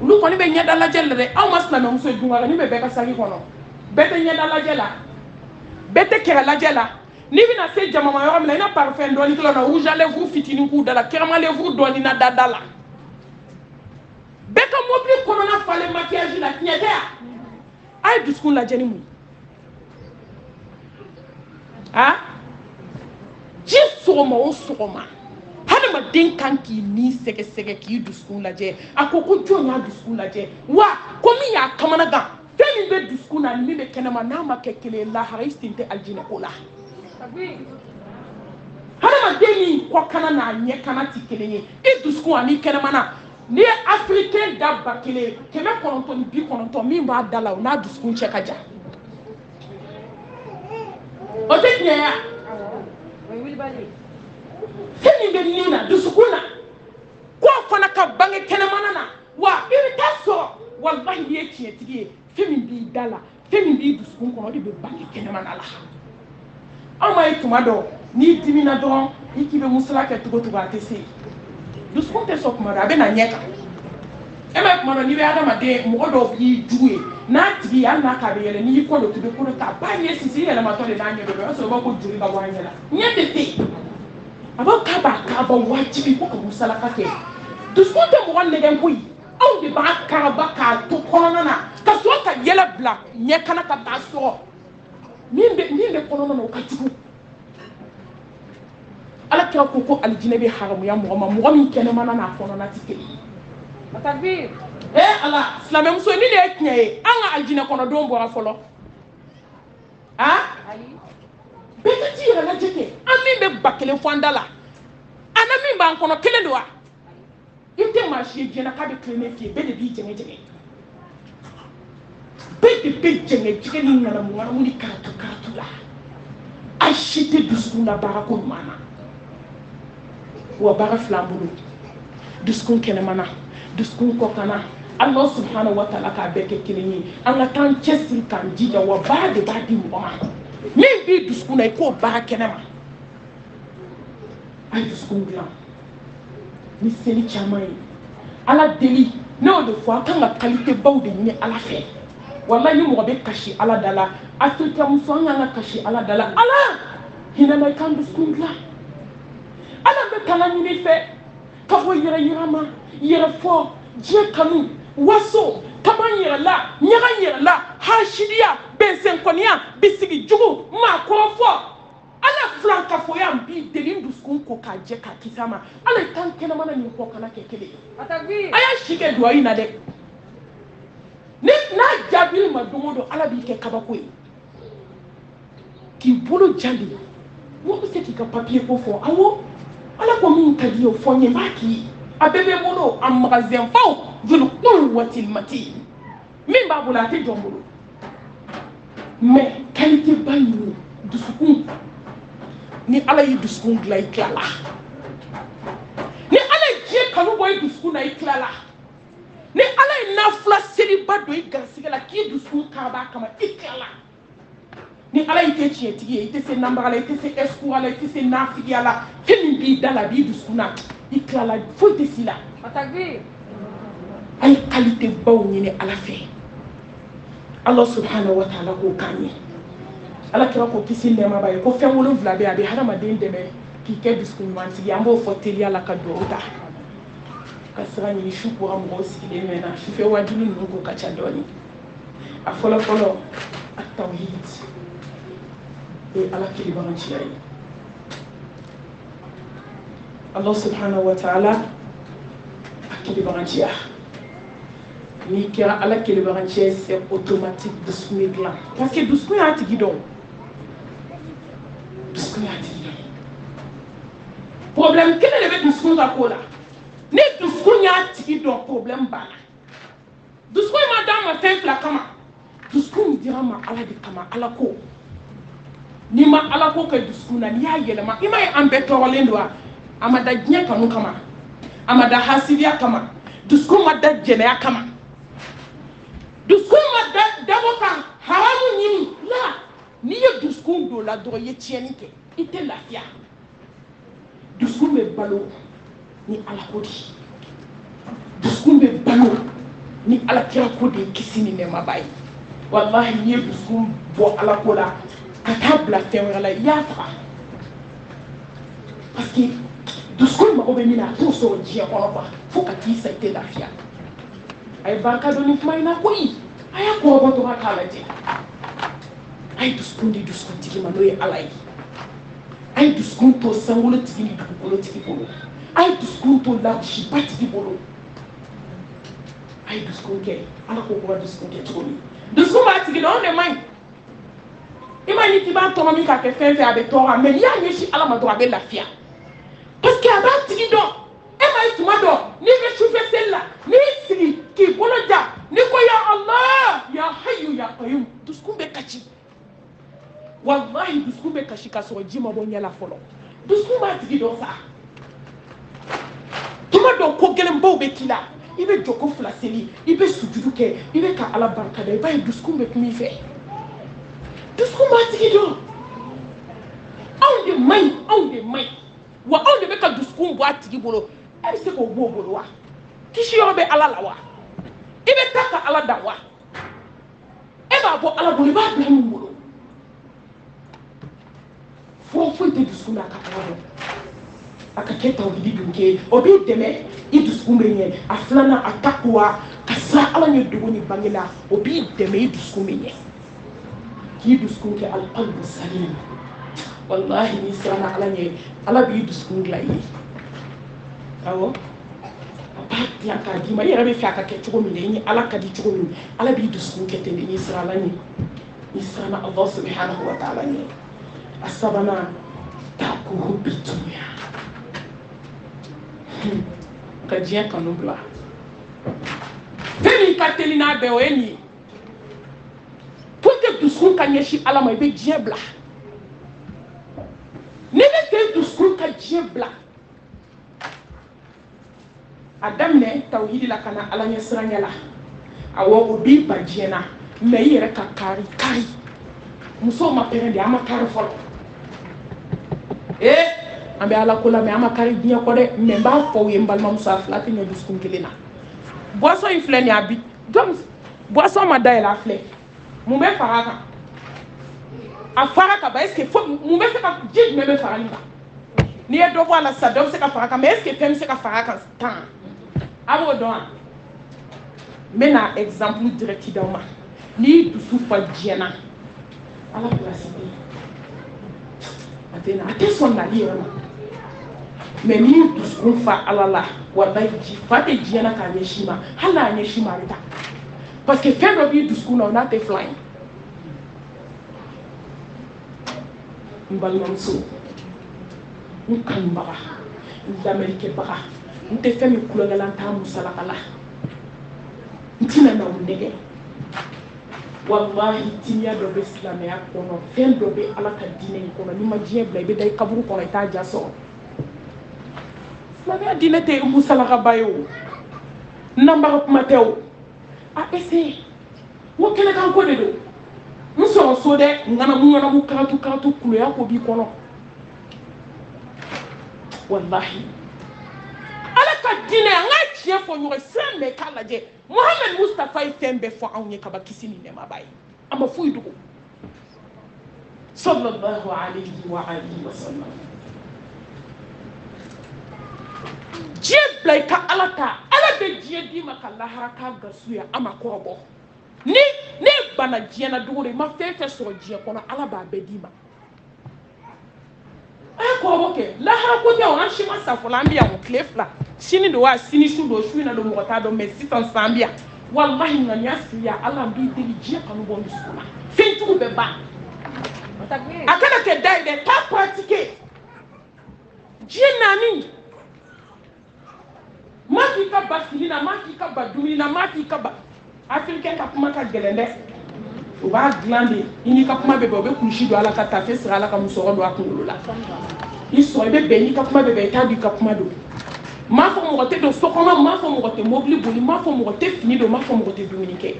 lu ko ni be nyeda laje le aw masna me muso dunga ni be be ka sagi kono bete nyeda laje la bete kera laje la ni bina se jamama yo amena ina parfum do ni kilo na rouge à lèvres fitini ku dala kerama lèvres do ni na dadala beka mobile kono na fale maquillage la nyeda ay duskun la jeni mu ha ji soma o soma hana ma den kan ki ni sege sege ki duskun la je akoko jonya duskun la je wa komi ya kamana ga teni be duskun na ni be kenema na ma kekele la haristinte aljina kola hana ma deni ko kana na nye kana tikeleye e duskun ani kenema na ni africain da bakile keme kononto ni bi kononto mi ba dala na duskun cheka ja o te nya seni be nina duskuna ko fana ka bange kenemana na wa iritaso wallahi ye tietigi femi bi dala femi bi duskun kono de be bange kenemana la ama itumado ni dimina don ikibe musala ke tugo tugo atese duskun te so kuma da be na nyeka e ma kuma ni be adama de mo do bi duwe na tigi ya na ka be yele ni ko do tudo ko ta ba ye sisi yele ma to de na nyedo be so ba ko juri ba wa nyela nyete te aba ka ba wajibi ko musala ka ke duskun te mo wonne den kuyi aw de ba ka ba ka to kono na ka so ka yele bla nyeka na ka ta so minde kono na o ka tugu ala kira ko aljina be haramu ya mo min kene mana na kono na tikeli matakbir ala islamé muso ni le knyé anga aljina kono do mbo afolo ha ali be ti ra la jeke ami be bakele fondala ana mi ba kono kele do wa inte marché jena ka be klene fi be de bi jenge be jenge ni ngala mo ngala mo ni karatu la achete duskuna barako mana wa bara flambulu duskun kenemana duskun kokana Allah subhanahu wa ta'ala ka beke kilini anga tan chesir kan jija wa bade badi moma min bi duskuna ko ba kenema ay duskun glan ni seli chamai ala deli no de fois kan la qualité bawde ni ala fe wallahi mo be kashi ala dala afrika muso nga kashi ala dala ala hina may kan duskun glan ala be kala ni fe ka fo yira ma yira fo je kanu waso kama yira la hashidiya bensen konia bisigi jugu ma ko fo ala flanka fo ya mbi delin duskun ko ka je ka kisama ala tan kena mana ni ko kana kekele atagbi aya shike do ina de ni na jabil ma domodo ala bi ke kabako yi ki bolo jali wo se ki ka papier ko fo awo ala ko min kadi o fonye maki abebe mono am magasin faw dul quwwatil matin min babula te jombulu mais qualité bayu dusukun ni ala yi dusukun glay klala ni ala je kanu boy dusukun ay klala ni ala nafla seli bado yi garsigala ki dusukun kaba kama iklala ni ala ite chietigi ite se nambala ite se eskuala ite se nafiala kemi bi dala bi duskuna iklala foite sila atagbi ay qualité baw ni ala fe Allah subhanahu wa ta'ala ko kanye ala kira ko kisi nema baye ko fen wolo vlabe abi harama den deme ki ke duskun manti yambo foteli ala ka dorota kasra ni shukura mo sikile mena shife wajulu nuko kacha doni afola folo at-tawhid et ala kilibaranci ay Allah subhanahu wa ta'ala akili barantia ni kira ala kili barantia c'est automatique de smigla parce que dusku ya tigidon problème quel est le dusku ta kola ni dusku ya tigidon problème bala dusku madame fait la kama dusku mi dira ma ala de kama ala ko ni ma ala ko kay dusku na ni ya yelema ima ambeto walendwa amada nya kanu kama amada hasidiya kama dusku madda jena kama dusku madda daboka haramu ni la ni ye dusku do la do ye tieni ke ite lafia dusku me balo ni ala kodi dusku me balo ni ala kira kodi kisini ne mabai wallahi ni dusku bo ala kola katabla tewala yafa parce que dusku ma obe mina to so jia kono ba fuka ti sa ite lafia ay barka do ni mayna koyi aya ko ba to kala je ay dusku tigi ma no ye alay ay dusku to sangolo tigi ni dukolo tigi bolo ay dusku to la shi patigi bolo ay dusku ke ala ko dusku ke toni dusku ma tigi no ne mai imani ti ba to mami ka ke fen fe abe to ra mais ya nyeshi ala ma do abe lafia parce que aba tigi do e mai tuma do ni be choufe celle-là ni sigi ki bolo ja ni ko ya Allah ya hayyu ya qayyum dusku be kachi wallahi dusku be kachi ka so jima bo nyala folo dusku ma tigi do sa tuma do ko gelem bo be kila ibe joko flaseli ibe sujudu ke ibe ka ala barka da ibe dusku be kimi fe dusku ma tigi do on de mai wa on de be ka dusku bo atigi bolo e se ko bo bolo wa kishi yo be ala la wa ibe taka ala da wa e ba bo ala bolo ba be mu bolo fo te dusku na ka ala aka keta obidi dunke obi deme idusku menye aflana atakwa kasa ala nye dugo ni bangela obi deme idusku menye ki dusku ke al qalb salim wallahi ni sana ala nye ala bi dusku nglayi awo apa ya ka di ma yere be fi aka ke chugo mi ni ala ka di chugo mi ala bi dusku ke te ni sira ala ni sana Allah subhanahu wa ta'ala ni asabana takuhu bituya ka diɲɛ kanu bila fɛn min ka teli n'a bɛɛ o ye nin ye pour que dusukun ka ɲɛsin ala ma i bɛ diɲɛ bila ni ne tɛ dusukun ka diɲɛ bila a daminɛ tawhidi la ka na ala ɲɛ siranya la awɔ o b'i ba diɲɛ na mais i yɛrɛ ka kari musow ma pɛrɛn de an ma kari fɔlɔ an bɛ ala ko la mais an ma kari diɲɛ kɔ dɛ mais n b'a fɔ u ye n balimamuso a fila tɛ ɲɛ dusukun kelen na boisson in filɛ nin ye a bi donc boisson ma dayɛlɛ a filɛ mun bɛ fara a kan a fara ka ban est ce que fo mun bɛ se ka ji jumɛn bɛ fara nin kan n'i ye dɔ bɔ a la sisan dɔ bɛ se ka fara a kan mais est ce que fɛn bɛ se ka fara a kan tan a b'o dɔn wa n bɛ na exemple direct d'aw ma n'i dusu fa diɲɛ na ala place bɛ yen a tɛ na a tɛ sɔn nali yɛrɛ ma. mais ni dusukun fa ala la wallahi fa tɛ diɲɛ na k'a ɲɛsin ma hali n'a ɲɛsin ma a bɛ taa parce que fɛn dɔ b'i dusukun na o n'a tɛ filan ye n balimamuso n kanubaga n lamɛnnikɛbaga n tɛ fɛn min kulonkɛ n t'a musalaka la n tɛna na o nɛgɛ wallahi timiya dɔ bɛ silamɛya kɔnɔ fɛn dɔ bɛ ala ka diinɛ in kɔnɔ n'i ma diɲɛ bila i bɛ da i kaburu kɔnɔ i t'a ja sɔrɔ silamɛya diinɛ tɛ musalakaba ye o nanbaga kuma tɛ o a essaye wo kɛnɛkan ko de don n sɔrɔ so dɛ ŋanamu karatu kuloya ko b'i kɔnɔ wallahi ala ka diinɛ an ka tiɲɛ fɔ ɲɔgɔn sira mɛ k'a lajɛ Muhammad Mustafa ye fɛn bɛɛ fɔ anw ye kaba kisi ni nɛɛmaba ye a ma foyi dogo sallallahu alayhi wa alihi wa sallam diɲɛ bila i ka ala ta ala bɛ diɲɛ d'i ma ka lahara k'a gasu ye a ma kɔrɔbɔ ne bana diɲɛ na dogo de i ma fɛn fɛn sɔrɔ diɲɛ kɔnɔ ala b'a bɛɛ d'i ma ko ke la ha ko te on shima sa folambia on klefla sini do wa sini shu do shu na do mo ta do merci tan sambia wallahi ngani asiya ala mbi dili je kanu bon sukuna fintu be ba akana ke dai de ta pratiquer jinani maki ka basilina maki ka badumina maki ka ba africain ka kuma ka gelende o ba glande ini ka kuma bebe o be kulushi do ala ka tafe sira ala ka musoro do akulu la iso ebe be ni ka kuma bebe ta bi ka kuma do ma fo mo te do sokono ma fo mo te mobili boli ma fo mo te fini do ma fo mo te duminike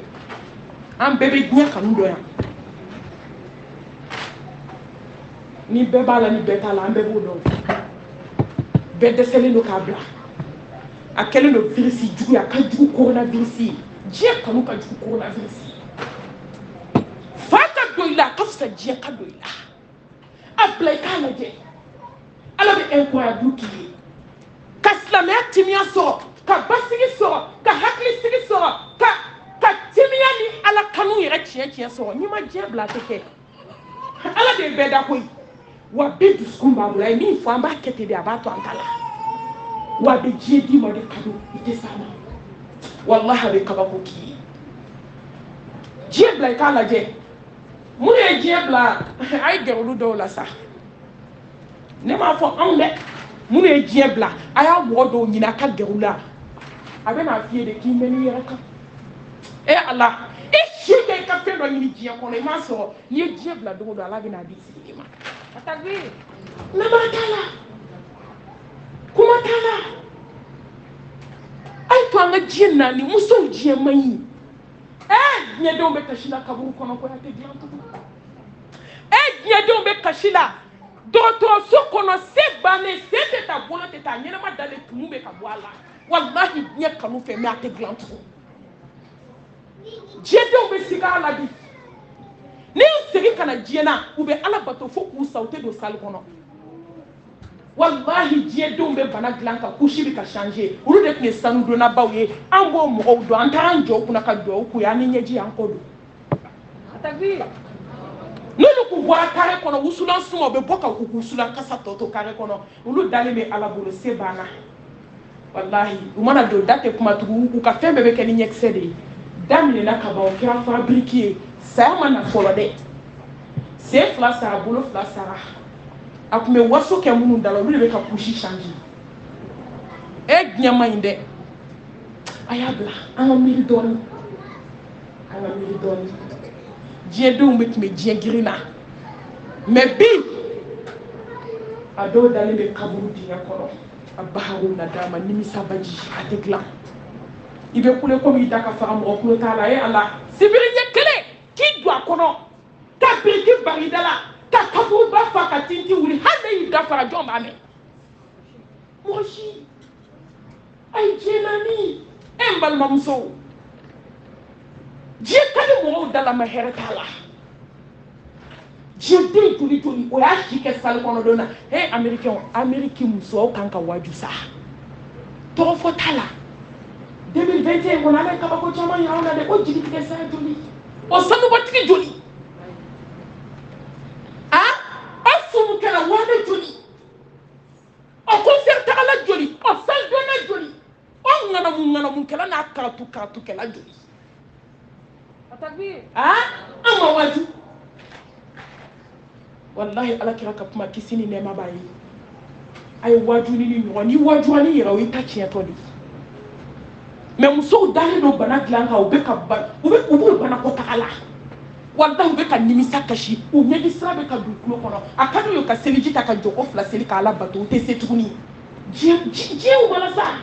am bebe gnya kanu do ya ni beba la ni beta la am bebe do be de sele no kabla akele no virus jugu ya ka jugu coronavirus je kanu ka jugu coronavirus faka doila ka fsa je ka doila apply kana je ala be incroyable ki ka slamé timia so ka basigi so ka hakli sigi so ka timia ni ala kanu yere chie so ni ma je bla teke ala de beda koy wa be du skumba bla ni fo amba kete de abato ankala wa be je di mo de kado ite sama wallahi be kabako ki je bla kala je mu ye je bla ay gerulu do la sa ne ma fo ambe mu ye je bla aya wodo nyina ka gerula abe na fie de ki meni yere ka e ala e shige ka fe do nyini je ko le ma so ye je bla do ala bi na bi sigi ma atagbi na ma tala kuma tala ay to nga je na ni muso je mai nye do be kashila kaburu kono ko yate glanto nye do be kashila doto so kono se bane se te ta bola te ta nyena ma dale tumu be ka boala wallahi nye kanu fe me ate glanto je do be siga la bi ni sigi kana jena ube ala bato fo ku saute do sal kono wallahi je do be bana glanka kushi bi ka changer uru de kne sanu do na bawye ambo mo do antan jo kuna ka do ku ya ni nyeji ankodo atagbi nulu ku bwa kare kono usula sumo be boka ku usula kasa toto kare kono ulu dale me ala bolo se bana wallahi umana do date kuma tugu ku ka fembe be keni nyeksede damine na ka ba o kira fabriquer sa mana folo de se flasa bolo flasa akume waso ke munu dalo bi be ka pushi changer nyama inde ayabla anga miri doni je do mbet me je grina me bi ado dale be kaburu dinya kono abaharu na dama nimi sabaji ategla ibe kule ko mi daka fara mo ko tala e ala sibiri nyekele ki do akono ka biriki baridala ka kaburu ba fa ka tinti wuri hande yi dafara jomba me moshi ay jenani embal mamso je kali mo dala ma heretala je de tuli o ya shike sal kono dona americain muso kanka waju sa to fotala 2021 wona le kabako chama ya ona de o jigi ke sa tuli o sanu batiki joli afu kala wane joli o concert ala joli o sal dona joli o ngana mun kala na karatu kala joli atagbi ama waju wallahi ala kira ka kuma kisini ne ma bayi ay waju ni waju ani yira o ita chiya to di me muso dali do bana glanka o be ka ba o be bana ko takala wallahi be ka nimisa kashi o ne di sra be ka du kulo kono akadu yo ka seliji ta ka joko fla seli ka ala bato te setuni je o mala sa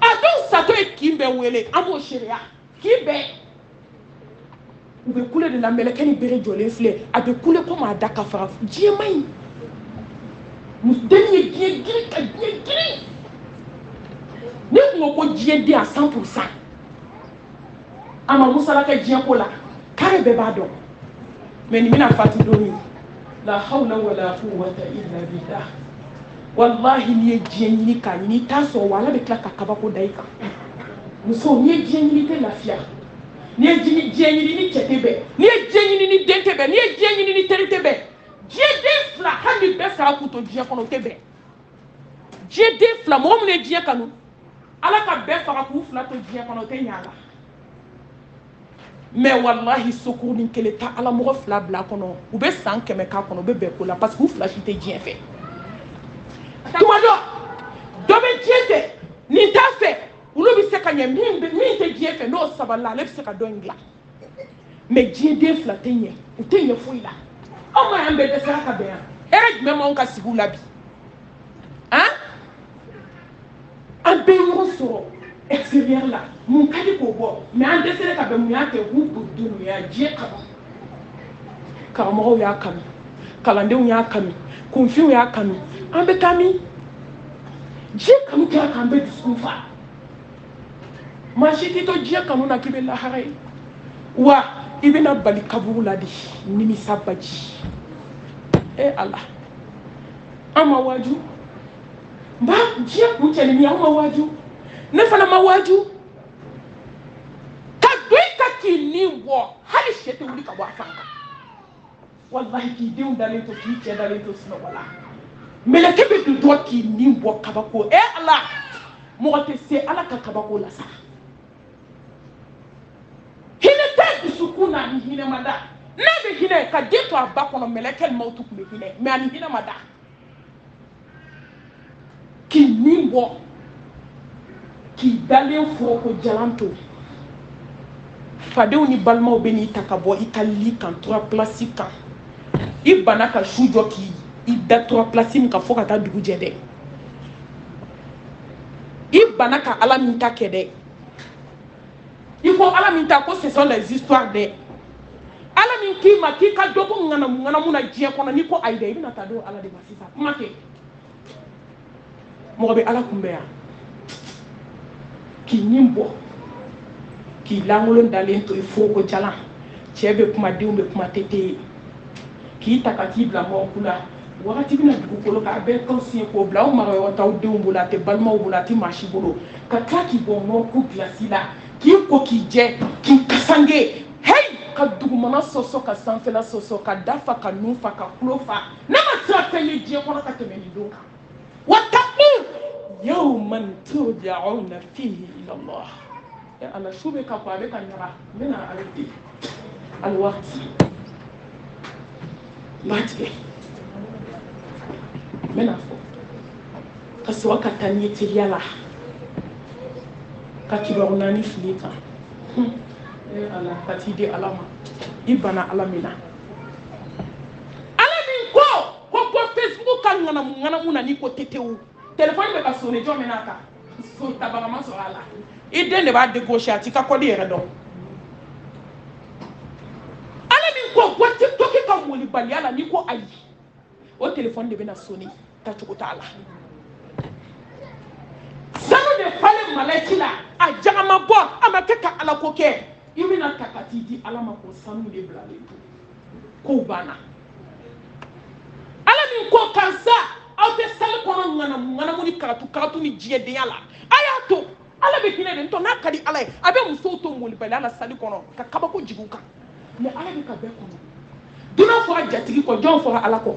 ado sato e kimbe wele amo sheria kimbe ube kule de la melekeni bere jole fle abe kule ko ma daka fara je mai musdeni giri ne ko ko je di à 100% ama musala ka je ko la kare be ba do mais ni mina fati doni la hawla wala quwwata illa billah wallahi ni je ni ka ni taso wala be klaka kabako daika muso ni je ni te lafia ni ye diɲɛ ɲini ni cɛ tɛ bɛn ni ye diɲɛ ɲini ni den tɛ bɛn ni ye diɲɛ ɲini ni teri tɛ bɛn diɲɛ den fila hali ni bɛɛ sara k'u to diɲɛ kɔnɔ o tɛ bɛn diɲɛ den fila mɔgɔ minnu ye diɲɛ kanu ala ka bɛɛ faga k'u fila to diɲɛ kɔnɔ o tɛ ɲɛ a la mais wallahi secours ni kelen ta ala mɔgɔ fila bila kɔnɔ u bɛ san 100 k'a kɔnɔ u bɛ bɛn ko la parce que u fila si tɛ diɲɛ fɛ tuma dɔ bɛ diɲɛ fɛ nin t'a fɛ olu bɛ se ka ɲɛ min tɛ diɲɛ fɛ n'o sabalila ale bɛ se ka dɔ in dilan mais diɲɛ den fila tɛ ɲɛ u tɛ ɲɛ foyi la anw ma y'an bɛɛ dɛsɛra ka bɛn yan hɛrɛ jumɛn b'anw ka sigiw la bi han an bɛɛ ɲɔgɔn sɔrɔ extérieur la mun ka di k'o bɔ mais an dɛsɛra ka bɛn mun y'a kɛ k'u don dunuya diɲɛ kama karamɔgɔw y'a kanu kalandenw y'a kanu kunfinw y'a kanu an bɛ taa min diɲɛ kanu kɛra k'an bɛɛ dusukun fa maa si t'i to diɲɛ kanu na k'i bɛ lahara ye wa i bɛna bali kaburu la de nimisa baji ala an ma waaju n b'a diɲɛ kun cɛli min an ma waaju ne fana ma waaju ka don i ka k'i nin bɔ hali sɛ tɛ wuli ka bɔ a fan kan wallahi k'i denw dalen to k'i cɛ dalen to sunɔgɔ la mɛlɛkɛ bɛ don dɔ k'i nin bɔ kabako ala mɔgɔ tɛ se ala ka kabako la sa hinɛ tɛ dusukun na ni hinɛ ma da n'a bɛ hinɛ ka den to a ba kɔnɔ mɛlɛkɛ maaw tun bɛ hinɛ mais ani hinɛ ma da k'i nin bɔ k'i dalen foroko jalan to fadenw ni balimaw bɛ n'i ta ka bɔ i ka lit kan 3 places kan i bana ka su jɔ k'i da 3 places min kan fo ka taa dugu jɛ dɛ i bana ka ala min ta kɛ dɛ i ko ala min ta ko ce sont les histoires dɛ ala min k'i ma k'i ka dɔ bɔ ŋanamu na diɲɛ kɔnɔ n'i ko ayi dɛ i bɛna taa don ala de ma sisan kuma kɛ mɔgɔ bɛ ala kunbɛn yan k'i nin bɔ k'i lankolon dalen to i foroko jalan cɛ bɛ kuma denw bɛ kuma tɛ ye k'i ta ka t'i bila mɔgɔ la wagati bɛna dugukolo k'a bɛɛ kan siɲɛ k'o bila aw marayɔrɔ t'aw denw bolo a tɛ balimaw bolo a tɛ maa si bolo ka tila k'i bɔ mɔgɔku gilasi la k'i ko k'i jɛ k'i kasange hey ka dugumana sɔsɔ ka sanfɛla sɔsɔ ka da fa ka nun fa ka tulo fa ne ma sira fɛn ye diɲɛ kɔnɔ ka tɛmɛ nin don kan wattaqu yawman turja'una fihi ila Allah ala su bɛ ka bɔ a bɛ ka ɲaga n bɛna arrêter alwaati n b'a tigɛ n bɛna fɔ ka sɔrɔ ka taa ɲɛ teliya la ka kibaru naani fili kan ala ka t'i di ala ma i bana ala min na ala min ko bɔ Facebook ka ŋanamu na n'i ko tetewu téléphone bɛ ka sonner jɔn bɛna ta so tabagama sɔrɔ a la i den de b'a dégaucher a t'i ka code yɛrɛ dɔn ala min ko bɔ TikTok ka molibaliya la n'i ko ayi o téléphone de bɛna sonner tacogo t'a la sanu de falen malaiki la a jagama bɔ a ma kɛ ka ala ko kɛ i bɛna ta ka t'i di ala ma ko sanu de bilalen to kow banna ala min ko karisa aw tɛ sali kɔnɔ ŋanamu ni karatu ni diɲɛdenya la a y'a to ala bɛ hinɛ de ntɔ n'a ka di ala ye a bɛ musow to molibaliya la sali kɔnɔ ka kabako jigin u kan mais ala bɛ ka bɛɛ kɔnɔ dunan fɔra jatigi kɔ jɔn fɔra ala kɔ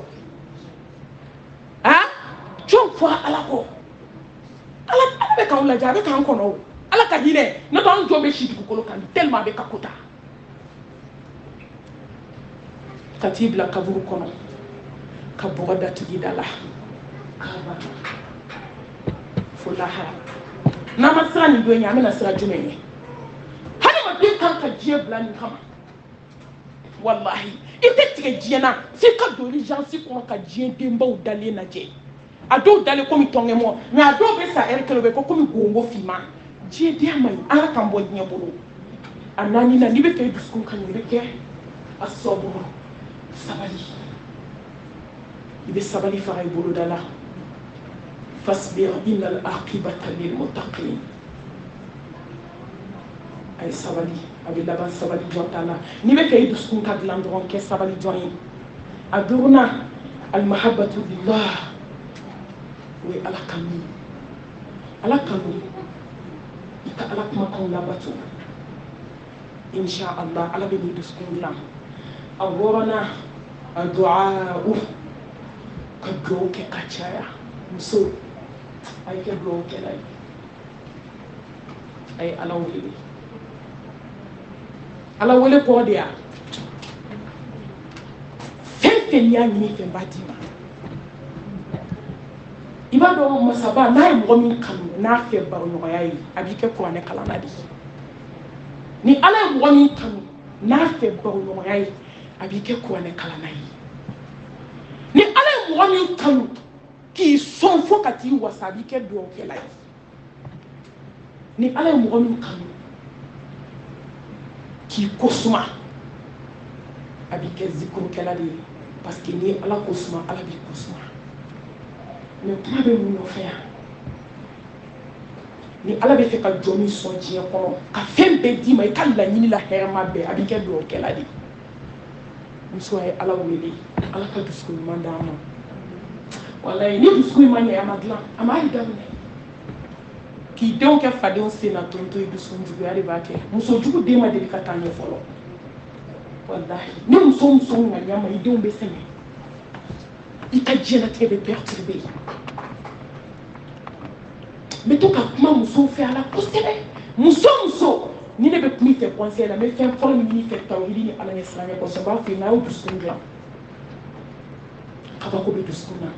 jɔn fɔra ala kɔ ala bɛ k'anw lajɛ a bɛ k'an kɔnɔ o ala ka hinɛ ne to an jɔn bɛ si dugukolo kan tellement a bɛ ka kota ka t'i bila kaburu kɔnɔ ka bɔgɔ datigi da la fo lahara n'an ma sira nin don ye an bɛna sira jumɛn ye hadamaden kan ka diɲɛ bila nin kama wallahi i tɛ tigɛ diɲɛ na f'i ka don urgence kɔnɔ ka diɲɛ denbaw dalen lajɛ a dɔw dalen komi tɔnkɛmɔ mais a dɔw bɛ sa heure kelen u bɛ kɛ komi gongo finman diɲɛ den man ɲi ala k'an bɔ diɲɛ bolo a naani na n'i bɛ fɛ i dusukun ka ɲi i bɛ kɛ a sɔburu sabali i bɛ sabali fara i boloda la fasbir innal aqibata lil muttaqin a ye sabali a bɛ laban sabali jɔn ta la n'i bɛ fɛ i dusukun ka dilan dɔrɔn kɛ sabali jɔn ye a duurunan almahabbatu lillah o ye ala kanu ala kanu i ka ala kumakanw labato inshallah ala be ni duskun lam aworana addu'a ka go ke kachaya muso ay ke go ke lay ay ala wele ko dia fen ya ni fen batima ibado masaba na ay mo min kan na fe baro no yayi abike ko ne kala na di ni ala mo min kan na fe baro no yayi abike ko ne kala na yi ni ala mo min kan ki son fo kati wasabi ke do ke lay ni ala mo min kan ki kosuma abike zikru kala di parce que ni ala kosuma ala bi kosuma mais kuma be mun no fa ni ala be fe ka jomi son je ko ka fembe di mai kala nyini la herma be abike do kala di muso ay ala wele ala ka dusku mandama wallahi ni dusku man ya magla amari damne ki denw kɛ fadenw sen na tonto ye dusu juguya de b'a kɛ muso jugu den ma deli ka taa ɲɛ fɔlɔ wallahi ni muso ŋa ɲama i denw bɛ sɛgɛn i ka diɲɛlatigɛ bɛ perturber n bɛ to ka kuma musow fɛ a la kosɛbɛ muso ni ne bɛ kuma i fɛ conseil la n bɛ fɛn fɔlɔ min ɲini i fɛ tawhidi ni ala ɲɛ silamɛ kɔsɔn n b'a fɔ i n'a y'o dusukun dilan kabako bɛ dusukun na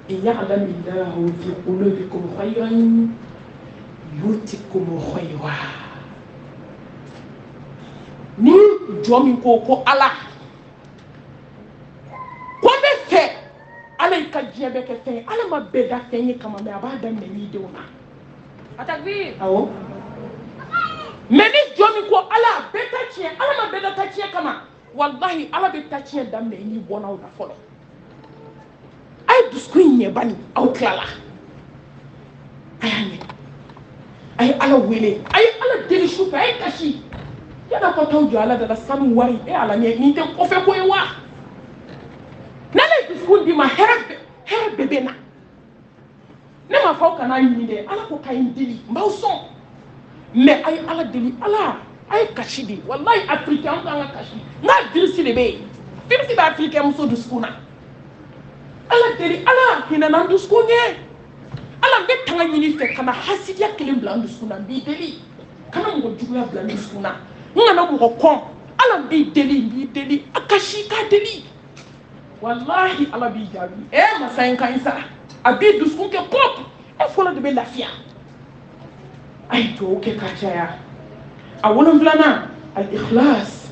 in ya'lamu Allahu fi qulubikum khayran yutikum khayra ni jɔ min ko ala ko bɛ fɛ ala y'i ka diɲɛ bɛɛ kɛ fɛn ye ala ma bɛɛ da fɛn ye kama mɛ a b'a daminɛ n'i denw na a takbir awɔ mɛ ni jɔ min ko ala bɛɛ ta tiɲɛ ala ma bɛɛ da ta tiɲɛ kama wallahi ala bɛ ta tiɲɛ daminɛ n'i bɔnnaw la fɔlɔ ay dusukun ɲɛ bani aw tilala a y'a ɲɛ a ye ala wele a ye ala deli su fɛ a ye kasi yala ko t'aw jɔ ala dala sanu wari ala ɲɛ nin tɛ kɔfɛ ko ye wa n'ala ye dusukun di ma hɛrɛ bɛɛ bɛ na ne ma fɔ aw kana ɲini dɛ ala ko k'a ye n deli n b'aw sɔn mɛ a ye ala deli ala a ye kasi de walayi afirikɛn an kan ka kasi n'a virisi de bɛ yen virisi bɛ afirikɛn muso dusukun na ala deli ala hinɛna n dusukun ye ala n bɛ tanga ɲini fɛ kana hasidiya kelen bila n dusukun na n b'i deli kana mɔgɔ juguya bila n dusukun na n kana mɔgɔ kɔn ala n b'i deli a kasi k'a deli walahi ala b'i jaabi masa in ka ɲi sa a b'i dusukun kɛ pɔp fɔlɔ de bɛ lafiya a ye dugawu kɛ k'a caya a wolonfilanan al-ikhlas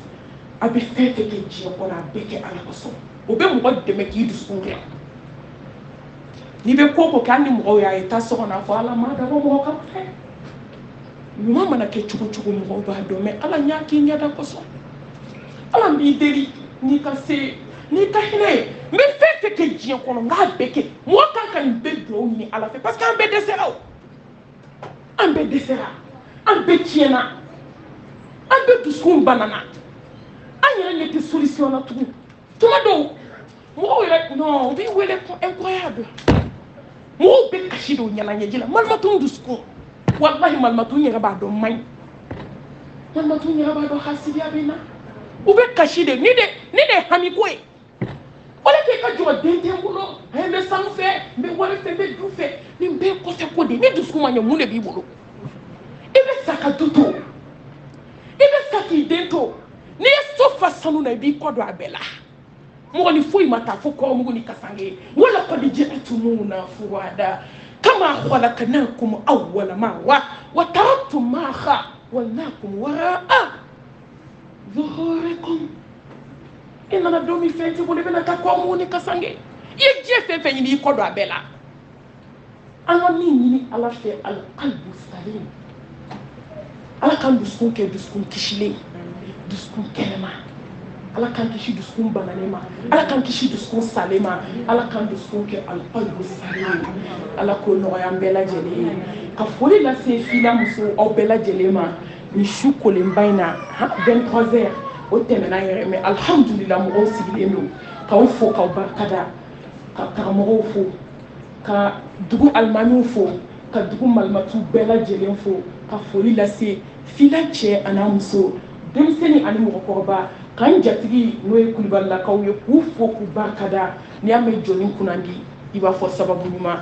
a bɛ fɛn fɛn kɛ diɲɛ kɔnɔ a bɛɛ kɛ ala kosɔn o bɛ mɔgɔ dɛmɛ k'i dusukun kɛ n'i bɛ ko ko kɛ hali ni mɔgɔw y'a ye taa so kɔnɔ a fɔ ala ma dabɔ mɔgɔ kama dɛ ɲuman mana kɛ cogo cogo mɔgɔw b'a dɔn mɛ ala ɲa k'i ɲɛda kosɔn ala n b'i deli n'i ka se n'i ka hinɛ ye n bɛ fɛn fɛn kɛ diɲɛ kɔnɔ n k'a bɛɛ kɛ mɔgɔ kan ka nin bɛɛ dugawu ɲini ala fɛ parce que an bɛɛ dɛsɛra o an bɛɛ dɛsɛra an bɛɛ tiɲɛna an bɛɛ dusukun banana an yɛrɛ ɲɛ tɛ solution na tugun tuma dɔw mɔgɔw yɛrɛ non u b'i wele ko incroyable mɔgɔw bɛ kasi dɔw ɲɛnaɲɛji la malimatun dusukun walahi malimatun yɛrɛ b'a dɔn man ɲi malimatun yɛrɛ b'a dɔn hasidiya bɛ na u bɛ kasi de ni de hami ko ye wala k'e ka jɔ den tɛ n bolo n bɛ sanu fɛ n bɛ wari fɛ n bɛ du fɛ nin bɛɛ kɔfɛ ko de ni dusukun ma ɲɛ mun de b'i bolo i bɛ sa ka du to i bɛ sa k'i den to n'i ye so fa sanu na i b'i kɔ don a bɛɛ la mɔgɔ ni foyi ma taa fo kɔrɔmugu ni kasange wala kɔni ji'tumuna fuwada kama khalaqnakum awwala marra wa taraktum ma khawalnakum wara'a zuhurikum i nana don min fɛn t'i bolo i bɛna taa kɔrɔmugu ni kasange i ye diɲɛ fɛn fɛn ɲini i kɔ don a bɛɛ la an ka min ɲini ala fɛ alqalbu salim ala k'an dusukun kɛ dusukun kisilen dusukun kɛnɛma ala k'an kisi dusukun bananen ma ala k'an kisi dusukun salen ma ala k'an dusukun kɛ alqalbu salim ala k'o nɔgɔya an bɛɛ lajɛlen ye ka foli lase fila muso aw bɛɛ lajɛlen ma nin su kolenba in na 23h o tɛmɛna yɛrɛ mɛ alhamdulillah mɔgɔw sigilen don k'aw fo k'aw barikada ka karamɔgɔw fo ka dugu alimamiw fo ka dugu malimatu bɛɛ lajɛlen fo ka foli lase fila cɛ an'a muso denmisɛnnin ani mɔgɔkɔrɔba k'an jatigi n'o ye Kulubalilakaw ye k'u fo k'u barikada n'i y'a mɛn jɔnni kunnandi i b'a fɔ sababu ɲuman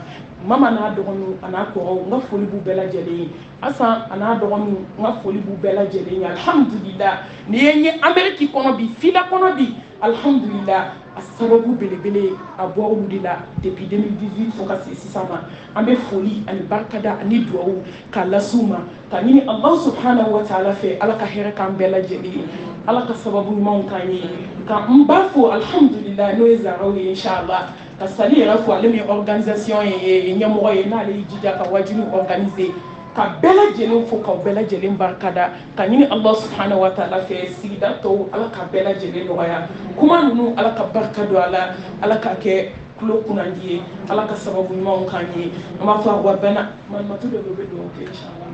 mama n'a dɔgɔninw a n'a kɔrɔw n ka foli b'u bɛɛ lajɛlen ye Asan a n'a dɔgɔninw n ka foli b'u bɛɛ lajɛlen ye alhamdulillah ni ye n ye Amérique kɔnɔ bi fila kɔnɔ bi alhamdulillah a sababu belebele a bɔra olu de la depuis 2018 fo ka se sisan ma an bɛ foli ani barikada ani duwawu k'a las'u ma ka ɲini Allah subhanahu wa ta'ala fɛ Ala ka hɛrɛ k'an bɛɛ lajɛlen ye Ala ka sababu ɲumanw k'an ye ka n ba fo alhamdulillah n'o ye Zaraw ye inshallah ka Sali yɛrɛ fo ale min ye organisation ye ɲɛmɔgɔ ye n'ale y'i jija ka wajibi organiser ka bɛɛ lajɛlen fo k'aw bɛɛ lajɛlen barikada ka ɲini Allah subhanahu wa ta'ala fɛ sigida tɔw Ala ka bɛɛ lajɛlen nɔgɔya kuma ninnu Ala ka barika don a la Ala ka kɛ kulo kunnandi ye Ala ka sababu ɲumanw k'an ye an b'a fɔ wa bɛna malimatu dɔ bɛ dugawu kɛ inshallah